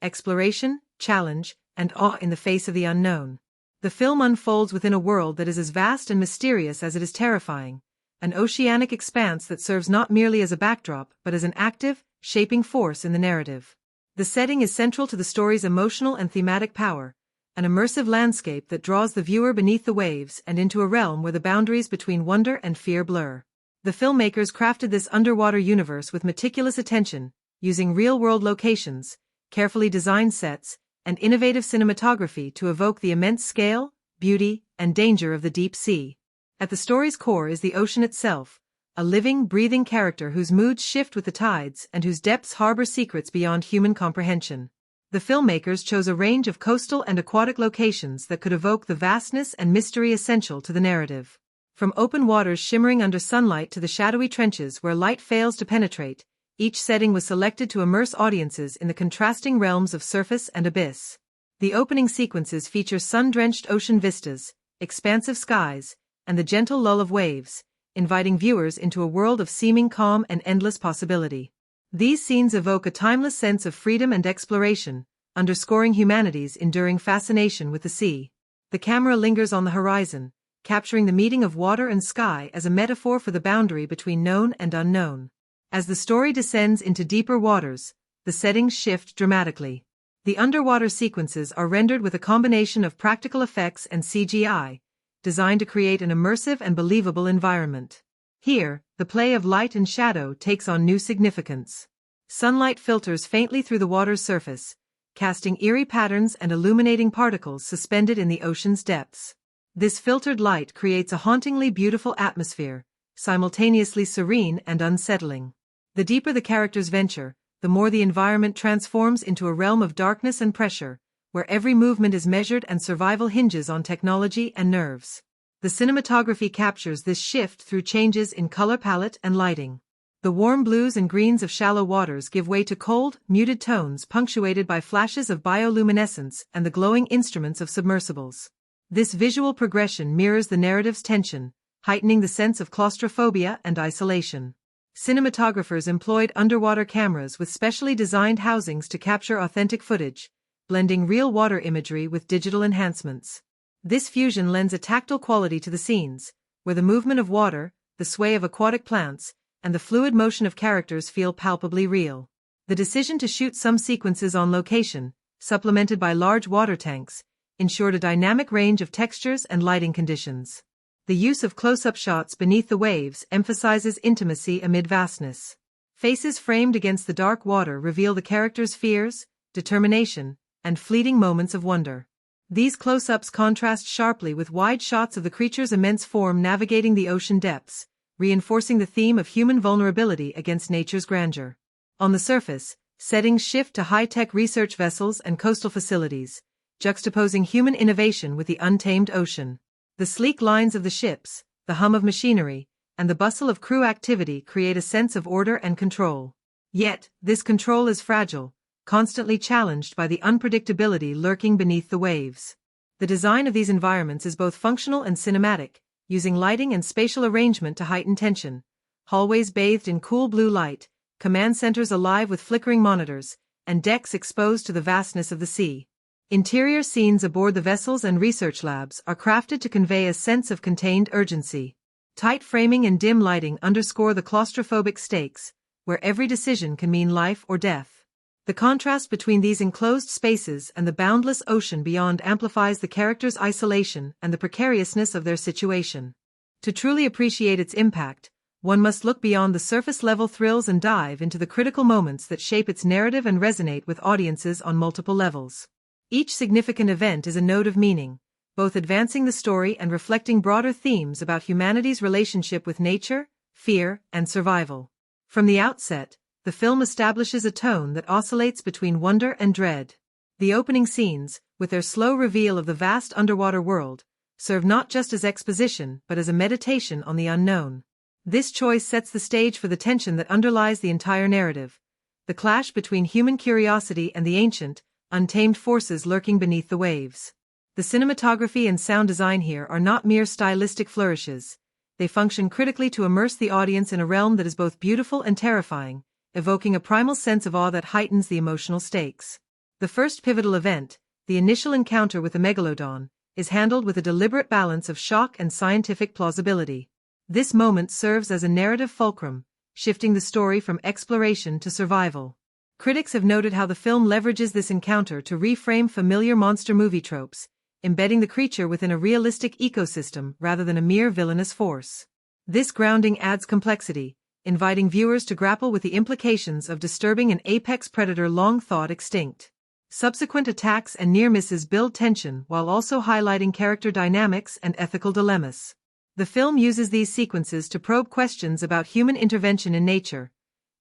exploration, challenge, and awe in the face of the unknown. The film unfolds within a world that is as vast and mysterious as it is terrifying, an oceanic expanse that serves not merely as a backdrop but as an active, shaping force in the narrative. The setting is central to the story's emotional and thematic power, an immersive landscape that draws the viewer beneath the waves and into a realm where the boundaries between wonder and fear blur. The filmmakers crafted this underwater universe with meticulous attention, using real-world locations, carefully designed sets, and innovative cinematography to evoke the immense scale, beauty, and danger of the deep sea. At the story's core is the ocean itself, a living, breathing character whose moods shift with the tides and whose depths harbor secrets beyond human comprehension. The filmmakers chose a range of coastal and aquatic locations that could evoke the vastness and mystery essential to the narrative. From open waters shimmering under sunlight to the shadowy trenches where light fails to penetrate, each setting was selected to immerse audiences in the contrasting realms of surface and abyss. The opening sequences feature sun-drenched ocean vistas, expansive skies, and the gentle lull of waves, inviting viewers into a world of seeming calm and endless possibility. These scenes evoke a timeless sense of freedom and exploration, underscoring humanity's enduring fascination with the sea. The camera lingers on the horizon, capturing the meeting of water and sky as a metaphor for the boundary between known and unknown. As the story descends into deeper waters, the settings shift dramatically. The underwater sequences are rendered with a combination of practical effects and CGI, designed to create an immersive and believable environment. Here, the play of light and shadow takes on new significance. Sunlight filters faintly through the water's surface, casting eerie patterns and illuminating particles suspended in the ocean's depths. This filtered light creates a hauntingly beautiful atmosphere, simultaneously serene and unsettling. The deeper the characters venture, the more the environment transforms into a realm of darkness and pressure, where every movement is measured and survival hinges on technology and nerves. The cinematography captures this shift through changes in color palette and lighting. The warm blues and greens of shallow waters give way to cold, muted tones punctuated by flashes of bioluminescence and the glowing instruments of submersibles. This visual progression mirrors the narrative's tension, heightening the sense of claustrophobia and isolation. Cinematographers employed underwater cameras with specially designed housings to capture authentic footage, blending real water imagery with digital enhancements. This fusion lends a tactile quality to the scenes, where the movement of water, the sway of aquatic plants, and the fluid motion of characters feel palpably real. The decision to shoot some sequences on location, supplemented by large water tanks, ensured a dynamic range of textures and lighting conditions. The use of close-up shots beneath the waves emphasizes intimacy amid vastness. Faces framed against the dark water reveal the characters' fears, determination, and fleeting moments of wonder. These close-ups contrast sharply with wide shots of the creature's immense form navigating the ocean depths, reinforcing the theme of human vulnerability against nature's grandeur. On the surface, settings shift to high-tech research vessels and coastal facilities, juxtaposing human innovation with the untamed ocean. The sleek lines of the ships, the hum of machinery, and the bustle of crew activity create a sense of order and control. Yet, this control is fragile, constantly challenged by the unpredictability lurking beneath the waves. The design of these environments is both functional and cinematic, using lighting and spatial arrangement to heighten tension. Hallways bathed in cool blue light, command centers alive with flickering monitors, and decks exposed to the vastness of the sea. Interior scenes aboard the vessels and research labs are crafted to convey a sense of contained urgency. Tight framing and dim lighting underscore the claustrophobic stakes, where every decision can mean life or death. The contrast between these enclosed spaces and the boundless ocean beyond amplifies the characters' isolation and the precariousness of their situation. To truly appreciate its impact, one must look beyond the surface-level thrills and dive into the critical moments that shape its narrative and resonate with audiences on multiple levels. Each significant event is a node of meaning, both advancing the story and reflecting broader themes about humanity's relationship with nature, fear, and survival. From the outset, the film establishes a tone that oscillates between wonder and dread. The opening scenes, with their slow reveal of the vast underwater world, serve not just as exposition but as a meditation on the unknown. This choice sets the stage for the tension that underlies the entire narrative, the clash between human curiosity and the ancient, untamed forces lurking beneath the waves. The cinematography and sound design here are not mere stylistic flourishes. They function critically to immerse the audience in a realm that is both beautiful and terrifying, evoking a primal sense of awe that heightens the emotional stakes. The first pivotal event, the initial encounter with the megalodon, is handled with a deliberate balance of shock and scientific plausibility. This moment serves as a narrative fulcrum, shifting the story from exploration to survival. Critics have noted how the film leverages this encounter to reframe familiar monster movie tropes, embedding the creature within a realistic ecosystem rather than a mere villainous force. This grounding adds complexity, inviting viewers to grapple with the implications of disturbing an apex predator long thought extinct. Subsequent attacks and near misses build tension while also highlighting character dynamics and ethical dilemmas. The film uses these sequences to probe questions about human intervention in nature.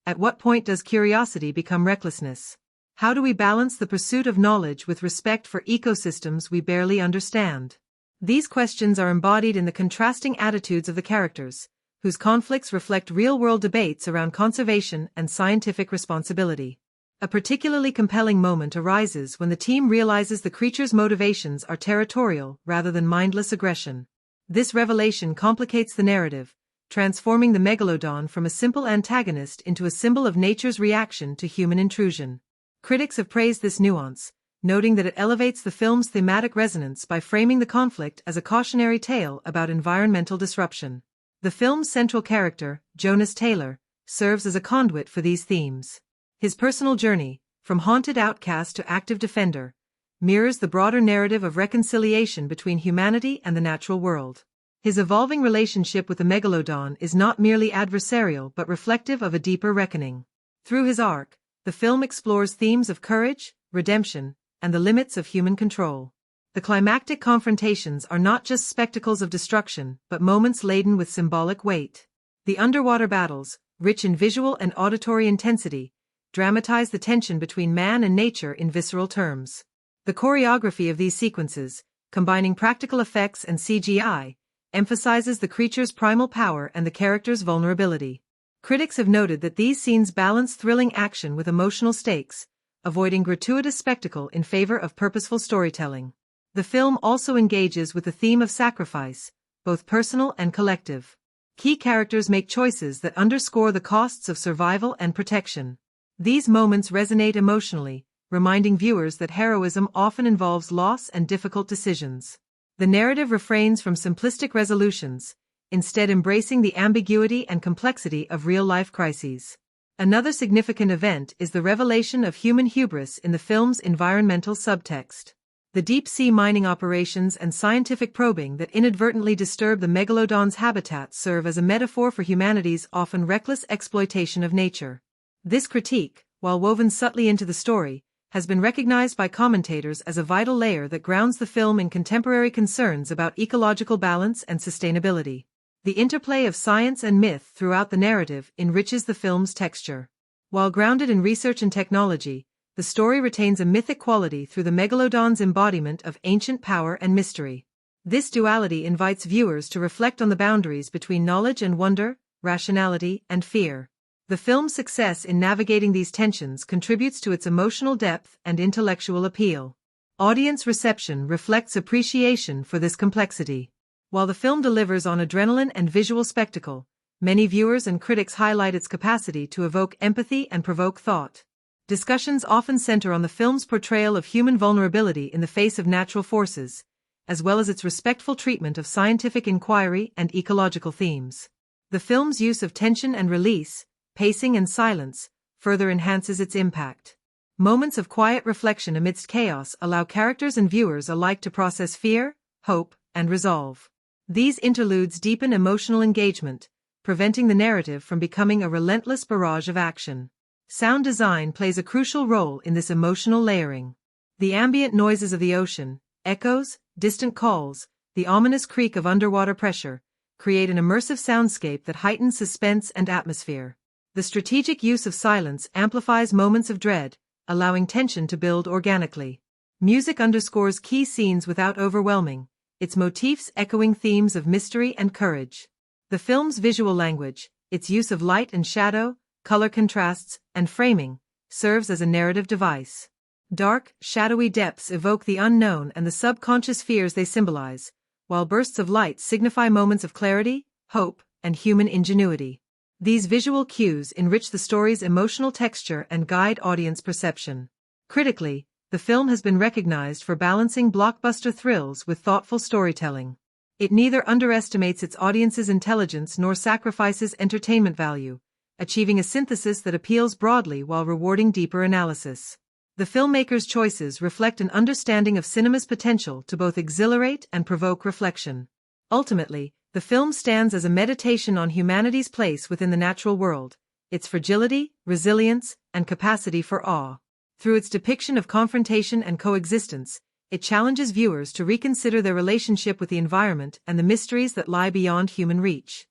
At what point does curiosity become recklessness? How do we balance the pursuit of knowledge with respect for ecosystems we barely understand? These questions are embodied in the contrasting attitudes of the characters, whose conflicts reflect real-world debates around conservation and scientific responsibility. A particularly compelling moment arises when the team realizes the creature's motivations are territorial rather than mindless aggression. This revelation complicates the narrative, transforming the megalodon from a simple antagonist into a symbol of nature's reaction to human intrusion. Critics have praised this nuance, noting that it elevates the film's thematic resonance by framing the conflict as a cautionary tale about environmental disruption. The film's central character, Jonas Taylor, serves as a conduit for these themes. His personal journey, from haunted outcast to active defender, mirrors the broader narrative of reconciliation between humanity and the natural world. His evolving relationship with the megalodon is not merely adversarial but reflective of a deeper reckoning. Through his arc, the film explores themes of courage, redemption, and the limits of human control. The climactic confrontations are not just spectacles of destruction but moments laden with symbolic weight. The underwater battles, rich in visual and auditory intensity, dramatize the tension between man and nature in visceral terms. The choreography of these sequences, combining practical effects and CGI, emphasizes the creature's primal power and the character's vulnerability. Critics have noted that these scenes balance thrilling action with emotional stakes, avoiding gratuitous spectacle in favor of purposeful storytelling. The film also engages with the theme of sacrifice, both personal and collective. Key characters make choices that underscore the costs of survival and protection. These moments resonate emotionally, reminding viewers that heroism often involves loss and difficult decisions. The narrative refrains from simplistic resolutions, instead embracing the ambiguity and complexity of real-life crises. Another significant event is the revelation of human hubris in the film's environmental subtext. The deep-sea mining operations and scientific probing that inadvertently disturb the megalodon's habitat serve as a metaphor for humanity's often reckless exploitation of nature. This critique, while woven subtly into the story, has been recognized by commentators as a vital layer that grounds the film in contemporary concerns about ecological balance and sustainability. The interplay of science and myth throughout the narrative enriches the film's texture. While grounded in research and technology, the story retains a mythic quality through the megalodon's embodiment of ancient power and mystery. This duality invites viewers to reflect on the boundaries between knowledge and wonder, rationality and fear. The film's success in navigating these tensions contributes to its emotional depth and intellectual appeal. Audience reception reflects appreciation for this complexity. While the film delivers on adrenaline and visual spectacle, many viewers and critics highlight its capacity to evoke empathy and provoke thought. Discussions often center on the film's portrayal of human vulnerability in the face of natural forces, as well as its respectful treatment of scientific inquiry and ecological themes. The film's use of tension and release, pacing and silence, further enhances its impact. Moments of quiet reflection amidst chaos allow characters and viewers alike to process fear, hope, and resolve. These interludes deepen emotional engagement, preventing the narrative from becoming a relentless barrage of action. Sound design plays a crucial role in this emotional layering. The ambient noises of the ocean, echoes, distant calls, the ominous creak of underwater pressure, create an immersive soundscape that heightens suspense and atmosphere. The strategic use of silence amplifies moments of dread, allowing tension to build organically. Music underscores key scenes without overwhelming, its motifs echoing themes of mystery and courage. The film's visual language, its use of light and shadow, color contrasts, and framing, serves as a narrative device. Dark, shadowy depths evoke the unknown and the subconscious fears they symbolize, while bursts of light signify moments of clarity, hope, and human ingenuity. These visual cues enrich the story's emotional texture and guide audience perception. Critically, the film has been recognized for balancing blockbuster thrills with thoughtful storytelling. It neither underestimates its audience's intelligence nor sacrifices entertainment value, achieving a synthesis that appeals broadly while rewarding deeper analysis. The filmmaker's choices reflect an understanding of cinema's potential to both exhilarate and provoke reflection. Ultimately, the film stands as a meditation on humanity's place within the natural world, its fragility, resilience, and capacity for awe. Through its depiction of confrontation and coexistence, it challenges viewers to reconsider their relationship with the environment and the mysteries that lie beyond human reach.